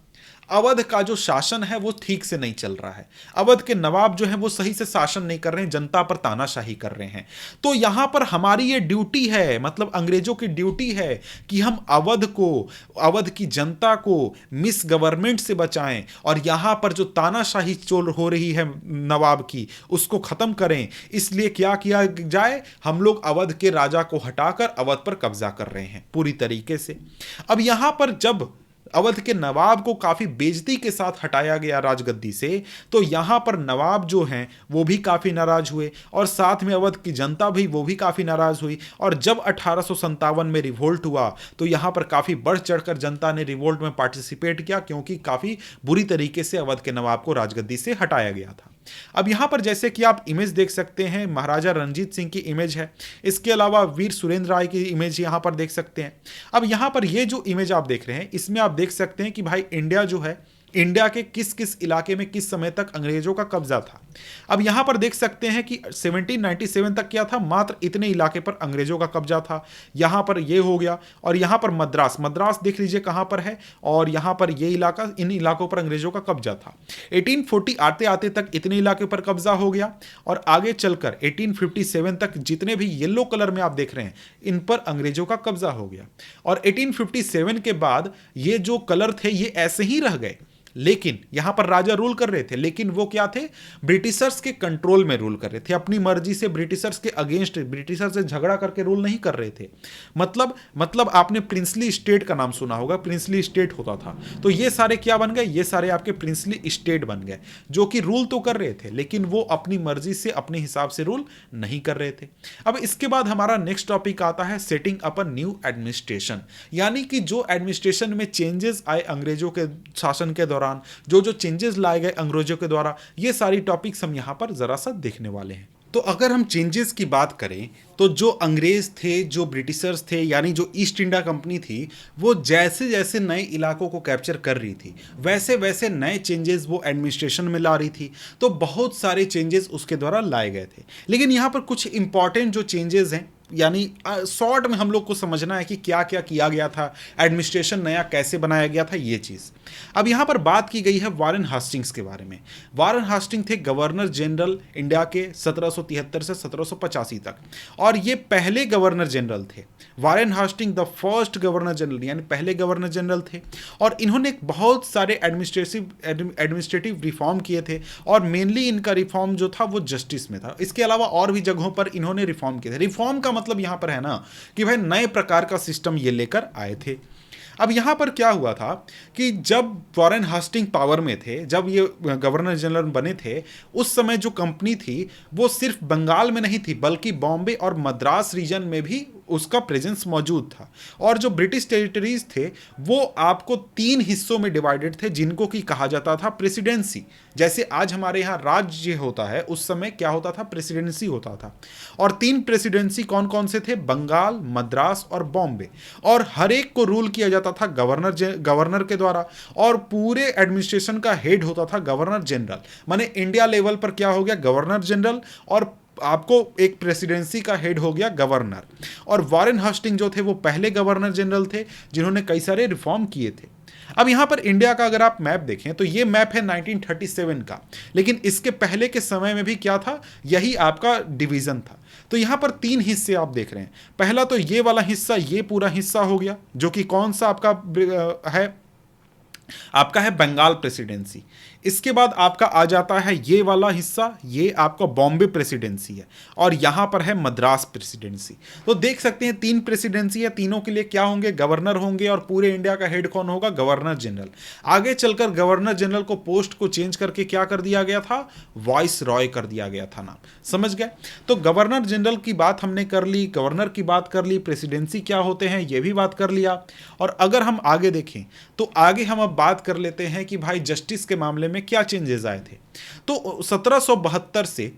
अवध का जो शासन है वो ठीक से नहीं चल रहा है, अवध के नवाब जो है वो सही से शासन नहीं कर रहे हैं, जनता पर तानाशाही कर रहे हैं। तो यहां पर हमारी ये ड्यूटी है, मतलब अंग्रेजों की ड्यूटी है कि हम अवध को, अवध की जनता को मिस गवर्नमेंट से बचाएं और यहां पर जो तानाशाही चोल हो रही है नवाब की उसको खत्म करें। इसलिए क्या किया जाए, हम लोग अवध के राजा को हटाकर अवध पर कब्जा कर रहे हैं पूरी तरीके से। अब यहां पर जब अवध के नवाब को काफी बेइज्जती के साथ हटाया गया राजगद्दी से, तो यहां पर नवाब जो हैं वो भी काफी नाराज हुए और साथ में अवध की जनता भी वो भी काफी नाराज हुई। और जब 1857 में रिवोल्ट हुआ तो यहां पर काफी बढ़ चढ़कर जनता ने रिवोल्ट में पार्टिसिपेट किया, क्योंकि काफी बुरी तरीके से अवध के नवाब को राजगद्दी से हटाया गया था। अब यहां पर जैसे कि आप इमेज देख सकते हैं, महाराजा रणजीत सिंह की इमेज है, इसके अलावा वीर सुरेंद्र राय की इमेज यहां पर देख सकते हैं। अब यहां पर ये जो इमेज आप देख रहे हैं इसमें आप देख सकते हैं कि भाई इंडिया जो है, इंडिया के किस किस इलाके में किस समय तक अंग्रेजों का कब्जा था। अब यहां पर देख सकते हैं कि 1797 तक क्या था, मात्र इतने इलाके पर अंग्रेजों का कब्जा था। यहां पर ये हो गया, और यहां पर मद्रास, मद्रास देख लीजिए कहां पर है, और यहां पर ये इलाका, इन इलाकों पर अंग्रेजों का कब्जा था। 1840 आते आते तक इतने इलाके पर कब्जा हो गया, और आगे चलकर 1857 तक जितने भी येलो कलर में आप देख रहे हैं इन पर अंग्रेजों का कब्जा हो गया। और 1857 के बाद ये जो कलर थे ये ऐसे ही रह गए, लेकिन यहां पर राजा रूल कर रहे थे, लेकिन वो क्या थे, ब्रिटिशर्स के कंट्रोल में रूल कर रहे थे, अपनी मर्जी से ब्रिटिशर्स के अगेंस्ट, ब्रिटिशर्स से झगड़ा करके रूल नहीं कर रहे थे। मतलब आपने प्रिंसली स्टेट का नाम सुना होगा, प्रिंसली स्टेट होता था, तो ये सारे क्या बन गए, ये सारे आपके प्रिंसली स्टेट बन गए, जो कि रूल तो कर रहे थे लेकिन वो अपनी मर्जी से अपने हिसाब से रूल नहीं कर रहे थे। अब इसके बाद हमारा नेक्स्ट टॉपिक आता है setting up a new administration, यानी कि जो एडमिनिस्ट्रेशन में चेंजेस आए अंग्रेजों के शासन के दौरान, जो जो चेंजेस लाए गए अंग्रेजों के द्वारा, ये सारी टॉपिक्स हम यहां पर जरा सा देखने वाले हैं। तो अगर हम चेंजेस की बात करें तो जो अंग्रेज थे, जो ब्रिटिशर्स थे, यानी जो ईस्ट इंडिया कंपनी थी, वो जैसे जैसे नए इलाकों को कैप्चर कर रही थी वैसे वैसे नए चेंजेस वो एडमिनिस्ट्रेशन में ला रही थी। तो बहुत सारे चेंजेस उसके द्वारा लाए गए थे, लेकिन यहाँ पर कुछ इंपॉर्टेंट जो चेंजेस हैं, यानी शॉर्ट में हम लोग को समझना है कि क्या क्या किया गया था, एडमिनिस्ट्रेशन नया कैसे बनाया गया था, ये चीज़। अब यहाँ पर बात की गई है वारेन हास्टिंग्स के बारे में। वारेन हास्टिंग थे गवर्नर जनरल इंडिया के 1773 से 1785 तक, और ये पहले गवर्नर जनरल थे। Warren Hastings the first governor general, यानी पहले गवर्नर जनरल थे, और इन्होंने बहुत सारे एडमिनिस्ट्रेटिव रिफॉर्म किए थे, और मेनली इनका रिफॉर्म जो था वो जस्टिस में था। इसके अलावा और भी जगहों पर इन्होंने रिफॉर्म किए थे। रिफॉर्म का मतलब यहां पर है ना कि भाई नए प्रकार का सिस्टम ये लेकर आए थे। अब यहां पर क्या हुआ था कि जब वारेन हास्टिंग पावर में थे, जब ये गवर्नर जनरल बने थे, उस समय जो कंपनी थी वो सिर्फ बंगाल में नहीं थी बल्कि बॉम्बे और मद्रास रीजन में भी उसका प्रेजेंस मौजूद था। और जो ब्रिटिश टेरिटरीज थे वो आपको 3 हिस्सों में डिवाइडेड थे, जिनको कि कहा जाता था प्रेसिडेंसी। जैसे आज हमारे यहाँ राज्य होता है, उस समय क्या होता था, प्रेसिडेंसी होता था। और 3 प्रेसिडेंसी कौन कौन से थे, बंगाल, मद्रास और बॉम्बे। और हर एक को रूल किया जाता था गवर्नर के द्वारा, और पूरे एडमिनिस्ट्रेशन का हेड होता था गवर्नर जनरल। माने इंडिया लेवल पर क्या हो गया, गवर्नर जनरल, और आपको एक प्रेसिडेंसी का हेड हो गया गवर्नर। और वारेन हास्टिंग जो थे वो पहले गवर्नर जनरल थे जिन्होंने कई सारे रिफॉर्म किए थे। अब यहां पर इंडिया का अगर आप मैप देखें तो ये मैप है 1937 का, लेकिन इसके पहले के समय में भी क्या था, यही आपका डिवीजन था। तो यहां पर 3 हिस्से आप देख रहे हैं। पहला तो ये वाला हिस्सा, ये पूरा हिस्सा हो गया, जो कि कौन सा आपका है, आपका है बंगाल प्रेसिडेंसी। इसके बाद आपका आ जाता है ये वाला हिस्सा, ये आपका बॉम्बे प्रेसिडेंसी है, और यहां पर है मद्रास प्रेसिडेंसी। तो देख सकते हैं 3 प्रेसिडेंसी है, तीनों के लिए क्या होंगे, गवर्नर होंगे, और पूरे इंडिया का हेड कौन होगा, गवर्नर जनरल। आगे चलकर गवर्नर जनरल को पोस्ट को चेंज करके क्या कर दिया गया था, वाइस रॉय कर दिया गया था नाम, समझ गए। तो गवर्नर जनरल की बात हमने कर ली, गवर्नर की बात कर ली, प्रेसिडेंसी क्या होते हैं ये भी बात कर लिया। और अगर हम आगे देखें तो आगे हम अब बात कर लेते हैं कि भाई जस्टिस के मामले में क्या चेंजेस आए थे। तो 1772 से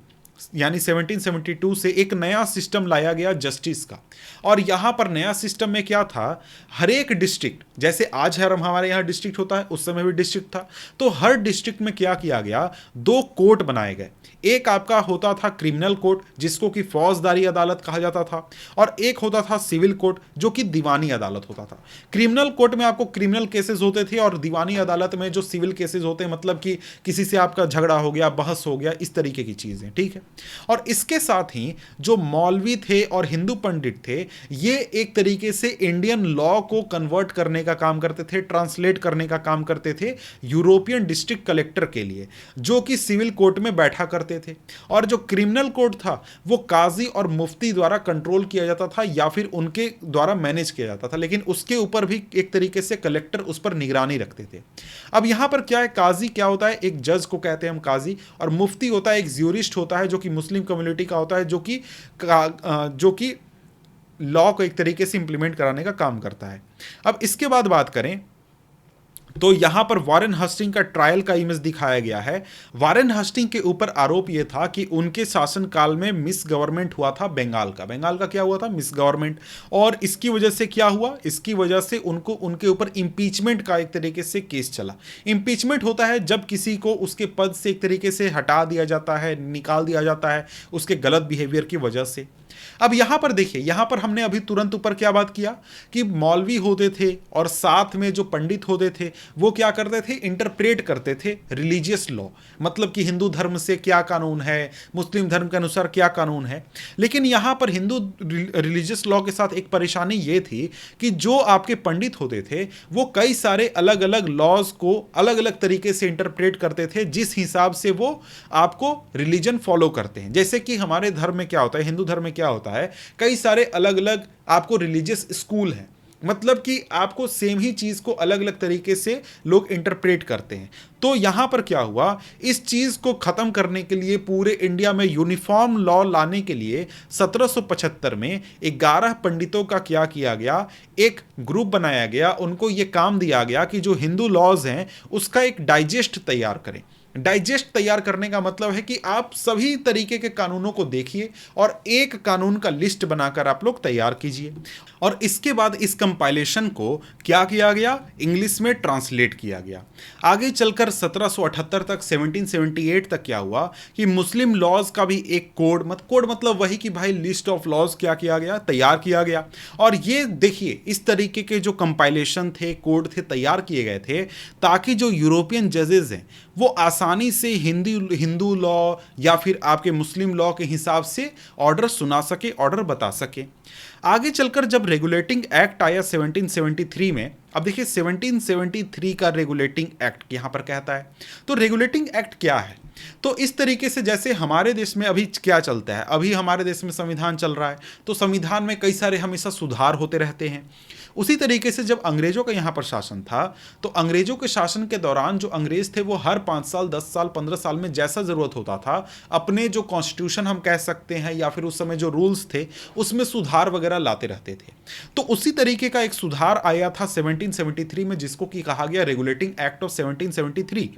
यानी 1772 से एक नया सिस्टम लाया गया जस्टिस का। और यहां पर नया सिस्टम में क्या था, हर एक डिस्ट्रिक्ट, जैसे आज हमारे यहां डिस्ट्रिक्ट होता है, उस समय भी डिस्ट्रिक्ट था, तो हर डिस्ट्रिक्ट में क्या किया गया, दो कोर्ट बनाए गए। एक आपका होता था क्रिमिनल कोर्ट जिसको कि फौजदारी अदालत कहा जाता था, और एक होता था सिविल कोर्ट जो कि दीवानी अदालत होता था। क्रिमिनल कोर्ट में आपको क्रिमिनल केसेस होते थे, और दीवानी अदालत में जो सिविल केसेस होते हैं, मतलब कि किसी से आपका झगड़ा हो गया, बहस हो गया, इस तरीके की चीजें, ठीक है। और इसके साथ ही जो मौलवी थे और हिंदू पंडित थे, ये एक तरीके से इंडियन लॉ को कन्वर्ट करने का काम करते थे, ट्रांसलेट करने का काम करते थे यूरोपियन डिस्ट्रिक्ट कलेक्टर के लिए, जो कि सिविल कोर्ट में बैठा करते थे। और जो क्रिमिनल कोर्ट था वो काजी और मुफ्ती द्वारा कंट्रोल किया जाता था, या फिर उनके द्वारा मैनेज किया जाता था, लेकिन उसके ऊपर भी एक तरीके से कलेक्टर उस पर निगरानी रखते थे। अब यहां पर क्या है, काजी क्या होता है, एक जज को कहते हैं हम काजी, और मुफ्ती होता है एक ज्यूरिस्ट होता है जो कि मुस्लिम कम्युनिटी का होता है, जो कि लॉ को एक तरीके से इंप्लीमेंट कराने का काम करता है। अब इसके बाद बात करें तो यहां पर वारेन हस्टिंग का ट्रायल का इमेज दिखाया गया है। वारेन हस्टिंग के ऊपर आरोप यह था कि उनके शासनकाल में मिस गवर्नमेंट हुआ था बंगाल का क्या हुआ था, मिस गवर्नमेंट। और इसकी वजह से क्या हुआ, इसकी वजह से उनको उनके ऊपर इंपीचमेंट का एक तरीके से केस चला। इंपीचमेंट होता है जब किसी को उसके पद से एक तरीके से हटा दिया जाता है, निकाल दिया जाता है उसके गलत बिहेवियर की वजह से। अब यहां पर देखिए, यहां पर हमने अभी तुरंत ऊपर क्या बात किया कि मौलवी होते थे और साथ में जो पंडित होते थे वो क्या करते थे, इंटरप्रेट करते थे रिलीजियस लॉ, मतलब कि हिंदू धर्म से क्या कानून है, मुस्लिम धर्म के अनुसार क्या कानून है। लेकिन यहां पर हिंदू रिलीजियस लॉ के साथ एक परेशानी ये थी कि जो आपके पंडित होते थे वो कई सारे अलग अलग लॉज को अलग अलग तरीके से इंटरप्रेट करते थे, जिस हिसाब से वो आपको रिलीजन फॉलो करते हैं। जैसे कि हमारे धर्म में क्या होता है, हिंदू धर्म में क्या होता है, कई सारे अलग अलग आपको रिलीजियस स्कूल हैं, मतलब कि आपको सेम ही चीज को अलग अलग तरीके से लोग इंटरप्रेट करते हैं। तो यहां पर क्या हुआ, इस चीज को खत्म करने के लिए, पूरे इंडिया में यूनिफॉर्म लॉ लाने के लिए 1775 में 11 पंडितों का क्या किया गया, एक ग्रुप बनाया गया। उनको यह काम दिया गया कि जो हिंदू लॉज हैं उसका एक डाइजेस्ट तैयार करें। डाइजेस्ट तैयार करने का मतलब है कि आप सभी तरीके के कानूनों को देखिए और एक कानून का लिस्ट बनाकर आप लोग तैयार कीजिए। और इसके बाद इस कंपाइलेशन को क्या किया गया, इंग्लिश में ट्रांसलेट किया गया। आगे चलकर 1778 तक, 1778 तक क्या हुआ कि मुस्लिम लॉज का भी एक कोड मतलब वही कि भाई लिस्ट ऑफ लॉज क्या किया गया, तैयार किया गया। और ये देखिए, इस तरीके के जो कंपाइलेशन थे, कोड थे, तैयार किए गए थे ताकि जो यूरोपियन जजेस हैं वो आसानी से हिंदू लॉ या फिर आपके मुस्लिम लॉ के हिसाब से ऑर्डर सुना सके, ऑर्डर बता सके। आगे चलकर जब रेगुलेटिंग एक्ट आया 1773 में, अब देखिए 1773 का रेगुलेटिंग एक्ट यहां पर कहता है। तो रेगुलेटिंग एक्ट क्या है, तो इस तरीके से जैसे हमारे देश में अभी क्या चलता है, अभी हमारे देश में संविधान चल रहा है, तो संविधान में कई सारे हमेशा सुधार होते रहते हैं। उसी तरीके से जब अंग्रेजों का यहाँ पर शासन था, तो अंग्रेजों के शासन के दौरान जो अंग्रेज थे वो हर 5 साल, 10 साल, 15 साल में जैसा ज़रूरत होता था अपने जो कॉन्स्टिट्यूशन हम कह सकते हैं या फिर उस समय जो रूल्स थे उसमें सुधार वगैरह लाते रहते थे। तो उसी तरीके का एक सुधार आया था 1773 में, जिसको कि कहा गया रेगुलेटिंग एक्ट ऑफ 1773।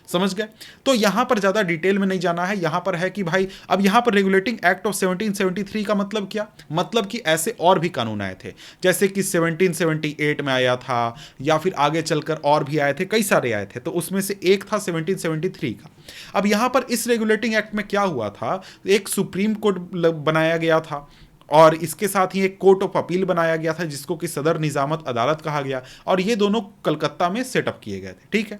समझ गए। तो यहां पर ज्यादा डिटेल में नहीं जाना है, यहां पर है कि भाई अब यहां पर रेगुलेटिंग एक्ट ऑफ 1773 का मतलब क्या, मतलब कि ऐसे और भी कानून आए थे, जैसे कि 1778 में आया था या फिर आगे चलकर और भी आए थे, कई सारे आए थे, तो उसमें से एक था 1773 का। अब यहां पर इस रेगुलेटिंग एक्ट में क्या हुआ था, एक सुप्रीम कोर्ट बनाया गया था और इसके साथ ही एक कोर्ट ऑफ अपील बनाया गया था जिसको कि सदर निजामत अदालत कहा गया, और ये दोनों कलकत्ता में सेटअप किए गए थे। ठीक है।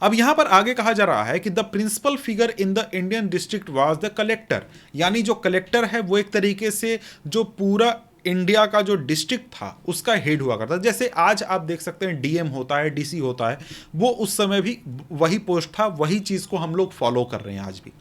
अब यहां पर आगे कहा जा रहा है कि the principal figure in the Indian district was the collector, यानी जो कलेक्टर है वो एक तरीके से जो पूरा इंडिया का जो डिस्ट्रिक्ट था उसका हेड हुआ करता। जैसे आज आप देख सकते हैं डीएम होता है, डीसी होता है, वो उस समय भी वही पोस्ट था, वही चीज को हम लोग फॉलो कर रहे हैं आज भी।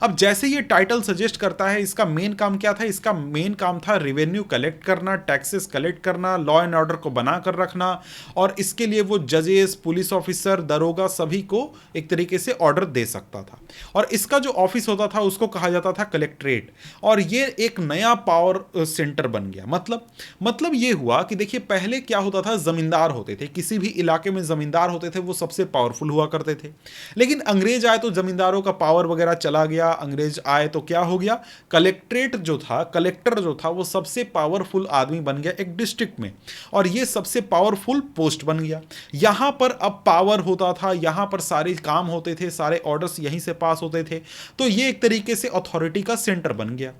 अब जैसे ये टाइटल सजेस्ट करता है, इसका मेन काम क्या था, इसका मेन काम था रेवेन्यू कलेक्ट करना, टैक्सेस कलेक्ट करना, लॉ एंड ऑर्डर को बना कर रखना, और इसके लिए वो जजेस, पुलिस ऑफिसर, दरोगा सभी को एक तरीके से ऑर्डर दे सकता था। और इसका जो ऑफिस होता था उसको कहा जाता था कलेक्ट्रेट, और ये एक नया पावर सेंटर बन गया। मतलब ये हुआ कि देखिए पहले क्या होता था, जमींदार होते थे, किसी भी इलाके में जमींदार होते थे, वो सबसे पावरफुल हुआ करते थे। लेकिन अंग्रेज आए तो जमींदारों का पावर वगैरह चला गया। अंग्रेज आए तो क्या हो गया, कलेक्ट्रेट जो था, कलेक्टर जो था, वो सबसे पावरफुल आदमी बन गया एक डिस्ट्रिक्ट में, और ये सबसे पावरफुल पोस्ट बन गया। यहां पर अब पावर होता था, यहां पर सारे काम होते थे, सारे ऑर्डर्स यहीं से पास होते थे, तो ये एक तरीके से अथॉरिटी का सेंटर बन गया।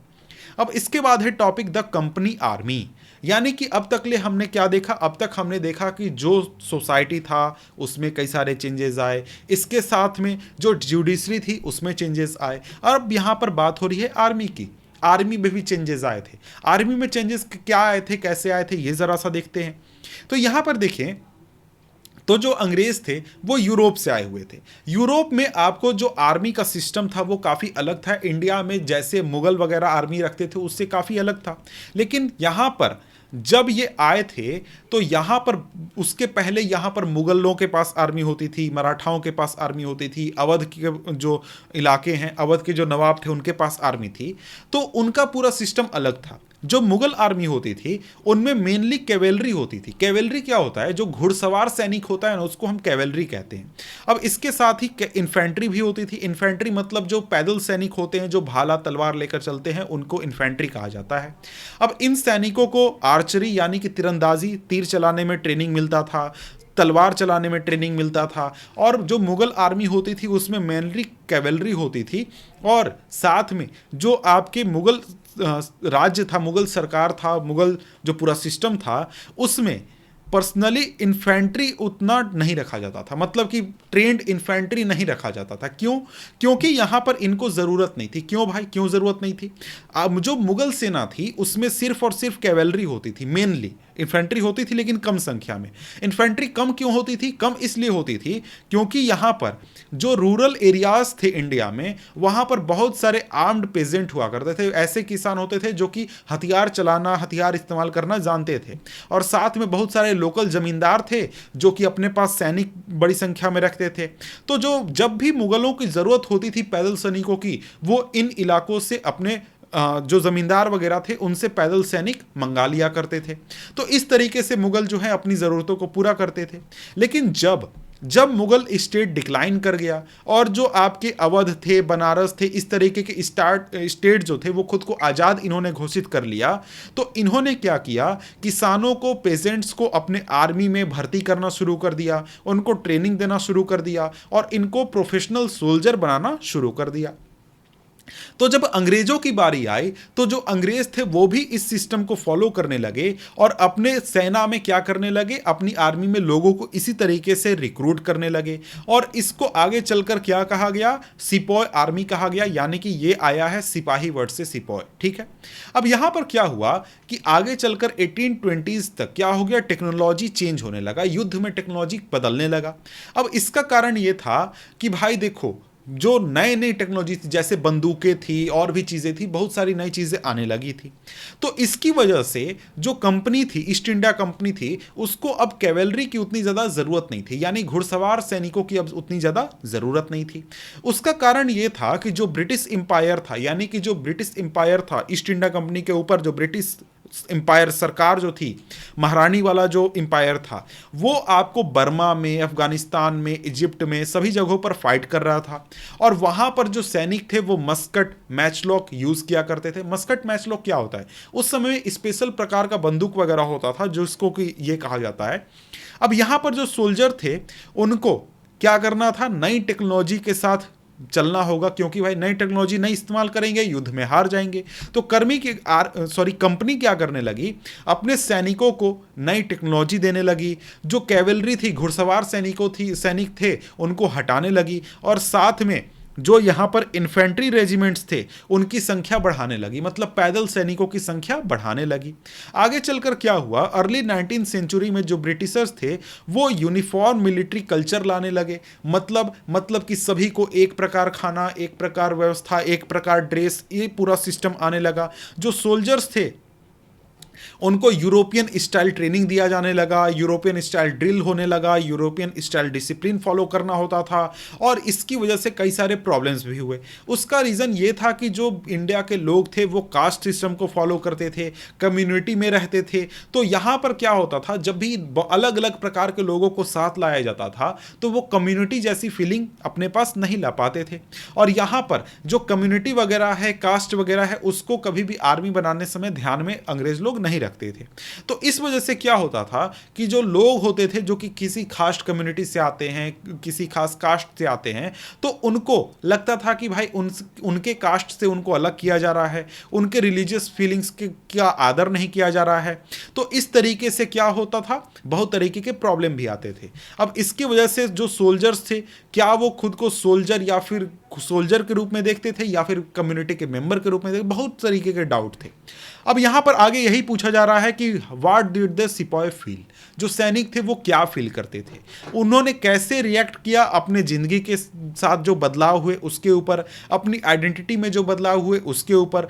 अब इसके बाद है टॉपिक द कंपनी आर्मी। यानी कि अब तक ले हमने क्या देखा, अब तक हमने देखा कि जो सोसाइटी था उसमें कई सारे चेंजेस आए, इसके साथ में जो जुडिशरी थी उसमें चेंजेस आए, और अब यहां पर बात हो रही है आर्मी की। आर्मी में भी चेंजेस आए थे। आर्मी में चेंजेस क्या आए थे, कैसे आए थे, ये जरा सा देखते हैं। तो यहां पर देखें तो जो अंग्रेज थे वो यूरोप से आए हुए थे। यूरोप में आपको जो आर्मी का सिस्टम था वो काफ़ी अलग था। इंडिया में जैसे मुगल वगैरह आर्मी रखते थे उससे काफ़ी अलग था। लेकिन यहाँ पर जब ये आए थे तो यहाँ पर, उसके पहले यहाँ पर मुगलों के पास आर्मी होती थी, मराठाओं के पास आर्मी होती थी, अवध के जो इलाके हैं, अवध के जो नवाब थे उनके पास आर्मी थी। तो उनका पूरा सिस्टम अलग था। जो मुगल आर्मी होती थी उनमें मेनली कैवेलरी होती थी। कैवेलरी क्या होता है, जो घुड़सवार सैनिक होता है ना, उसको हम कैवेलरी कहते हैं। अब इसके साथ ही इन्फेंट्री भी होती थी। इन्फेंट्री मतलब जो पैदल सैनिक होते हैं, जो भाला तलवार लेकर चलते हैं, उनको इन्फेंट्री कहा जाता है। अब इन सैनिकों को आर्चरी यानी कि तीरंदाजी, तीर चलाने में ट्रेनिंग मिलता था, तलवार चलाने में ट्रेनिंग मिलता था। और जो मुगल आर्मी होती थी उसमें मेनली कैवेलरी होती थी, और साथ में जो आपके मुगल राज्य था, मुगल सरकार था, मुगल जो पूरा सिस्टम था, उसमें पर्सनली इन्फेंट्री उतना नहीं रखा जाता था। मतलब कि ट्रेंड इन्फेंट्री नहीं रखा जाता था। क्यों? क्योंकि यहाँ पर इनको ज़रूरत नहीं थी। क्यों भाई, क्यों ज़रूरत नहीं थी? अब जो मुगल सेना थी उसमें सिर्फ और सिर्फ कैवेलरी होती थी, मेनली इन्फेंट्री होती थी लेकिन कम संख्या में। इन्फेंट्री कम क्यों होती थी? कम इसलिए होती थी क्योंकि यहाँ पर जो रूरल एरियाज थे इंडिया में, वहाँ पर बहुत सारे आर्म्ड पेजेंट हुआ करते थे। ऐसे किसान होते थे जो कि हथियार चलाना, हथियार इस्तेमाल करना जानते थे, और साथ में बहुत सारे लोकल जमींदार थे जो कि अपने पास सैनिक बड़ी संख्या में रखते थे। तो जो जब भी मुगलों की ज़रूरत होती थी पैदल सैनिकों की, वो इन इलाकों से अपने जो जमींदार वगैरह थे उनसे पैदल सैनिक मंगा लिया करते थे। तो इस तरीके से मुगल जो है अपनी ज़रूरतों को पूरा करते थे। लेकिन जब मुगल स्टेट डिक्लाइन कर गया, और जो आपके अवध थे, बनारस थे, इस तरीके के स्टेट जो थे वो खुद को आज़ाद इन्होंने घोषित कर लिया, तो इन्होंने क्या किया, किसानों को, पेजेंट्स को अपने आर्मी में भर्ती करना शुरू कर दिया, उनको ट्रेनिंग देना शुरू कर दिया, और इनको प्रोफेशनल सोल्जर बनाना शुरू कर दिया। तो जब अंग्रेजों की बारी आई तो जो अंग्रेज थे वो भी इस सिस्टम को फॉलो करने लगे, और अपने सेना में क्या करने लगे, अपनी आर्मी में लोगों को इसी तरीके से रिक्रूट करने लगे। और इसको आगे चलकर क्या कहा गया, सिपॉय आर्मी कहा गया। यानी कि ये आया है सिपाही वर्ड से, सिपॉय। ठीक है। अब यहां पर क्या हुआ कि आगे चलकर 1820s तक क्या हो गया, टेक्नोलॉजी चेंज होने लगा, युद्ध में टेक्नोलॉजी बदलने लगा। अब इसका कारण ये था कि भाई देखो, जो नए नई टेक्नोलॉजी थी, जैसे बंदूकें थी और भी चीज़ें थी, बहुत सारी नई चीज़ें आने लगी थी। तो इसकी वजह से जो कंपनी थी, ईस्ट इंडिया कंपनी थी, उसको अब कैवेलरी की उतनी ज़्यादा ज़रूरत नहीं थी, यानी घुड़सवार सैनिकों की अब उतनी ज़्यादा ज़रूरत नहीं थी। उसका कारण ये था कि जो ब्रिटिश एम्पायर था, यानी कि जो ब्रिटिश एम्पायर था, ईस्ट इंडिया कंपनी के ऊपर जो ब्रिटिश एम्पायर सरकार जो थी, महारानी वाला जो एम्पायर था, वो आपको बर्मा में, अफगानिस्तान में, इजिप्ट में, सभी जगहों पर फाइट कर रहा था। और वहाँ पर जो सैनिक थे वो मस्कट, मैचलॉक यूज़ किया करते थे। मस्कट मैचलॉक क्या होता है, उस समय स्पेशल प्रकार का बंदूक वगैरह होता था जिसको कि ये कहा जाता है। अब यहाँ पर जो सोल्जर थे उनको क्या करना था, नई टेक्नोलॉजी के साथ चलना होगा, क्योंकि भाई नई टेक्नोलॉजी नहीं इस्तेमाल करेंगे युद्ध में हार जाएंगे। तो कंपनी क्या करने लगी, अपने सैनिकों को नई टेक्नोलॉजी देने लगी। जो कैवेलरी थी, घुड़सवार सैनिक थे, उनको हटाने लगी, और साथ में जो यहाँ पर इन्फेंट्री रेजिमेंट्स थे उनकी संख्या बढ़ाने लगी, मतलब पैदल सैनिकों की संख्या बढ़ाने लगी। आगे चलकर क्या हुआ, अर्ली 19th सेंचुरी में जो ब्रिटिशर्स थे वो यूनिफॉर्म मिलिट्री कल्चर लाने लगे। मतलब कि सभी को एक प्रकार खाना, एक प्रकार व्यवस्था, एक प्रकार ड्रेस, ये पूरा सिस्टम आने लगा। जो सोल्जर्स थे उनको यूरोपियन स्टाइल ट्रेनिंग दिया जाने लगा, यूरोपियन स्टाइल ड्रिल होने लगा, यूरोपियन स्टाइल डिसिप्लिन फॉलो करना होता था, और इसकी वजह से कई सारे प्रॉब्लम्स भी हुए। उसका रीज़न ये था कि जो इंडिया के लोग थे वो कास्ट सिस्टम को फॉलो करते थे, कम्युनिटी में रहते थे। तो यहाँ पर क्या होता था, जब भी अलग अलग प्रकार के लोगों को साथ लाया जाता था तो वो कम्युनिटी जैसी फीलिंग अपने पास नहीं ला पाते थे। और यहाँ पर जो कम्युनिटी वगैरह है, कास्ट वगैरह है, उसको कभी भी आर्मी बनाने समय ध्यान में अंग्रेज लोग नहीं रखते थे। तो इस वजह से क्या होता था कि जो लोग होते थे जो कि किसी खास कम्युनिटी से आते हैं, किसी खास कास्ट से आते हैं, तो उनको लगता था कि भाई उनके कास्ट से उनको अलग किया जा रहा है, उनके रिलीजियस फीलिंग्स के का आदर नहीं किया जा रहा है। तो इस तरीके से क्या होता था, बहुत तरीके के प्रॉब्लम भी आते थे। अब इसकी वजह से जो सोल्जर्स थे, क्या वो खुद को सोल्जर या फिर सोल्जर के रूप में देखते थे या फिर कम्युनिटी के मेंबर के रूप में देखते, बहुत तरीके के डाउट थे। अब यहां पर आगे यही पूछा जा रहा है कि व्हाट डिड द सिपाही फील, जो सैनिक थे वो क्या फील करते थे, उन्होंने कैसे रिएक्ट किया अपने जिंदगी के साथ जो बदलाव हुए उसके ऊपर, अपनी आइडेंटिटी में जो बदलाव हुए उसके ऊपर,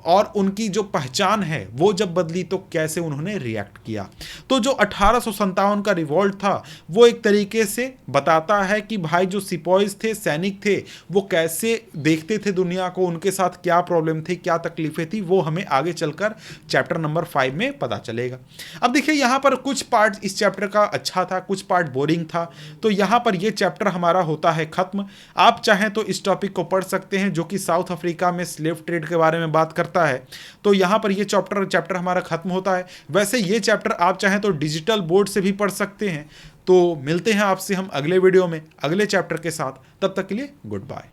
और उनकी जो पहचान है वो जब बदली तो कैसे उन्होंने रिएक्ट किया। तो जो 1857 का रिवॉल्ट था वो एक तरीके से बताता है कि भाई जो सिपाहीज थे, सैनिक थे, वो कैसे देखते थे दुनिया को, उनके साथ क्या प्रॉब्लम थी, क्या तकलीफें थी, वो हमें आगे चलकर चैप्टर नंबर 5 में पता चलेगा। अब देखिए यहाँ पर कुछ पार्ट इस चैप्टर का अच्छा था, कुछ पार्ट बोरिंग था, तो यहाँ पर ये चैप्टर हमारा होता है खत्म। आप चाहें तो इस टॉपिक को पढ़ सकते हैं जो कि साउथ अफ्रीका में स्लेव ट्रेड के बारे में बात करता है। तो यहाँ पर ये चैप्टर हमारा खत्म होता है। वैसे ये चैप्टर आप चाहें तो डिजिटल बोर्ड से भी पढ़ सकते हैं। तो मिलते हैं आपसे हम अगले वीडियो में अगले चैप्टर के साथ, तब तक के लिए गुड बाय।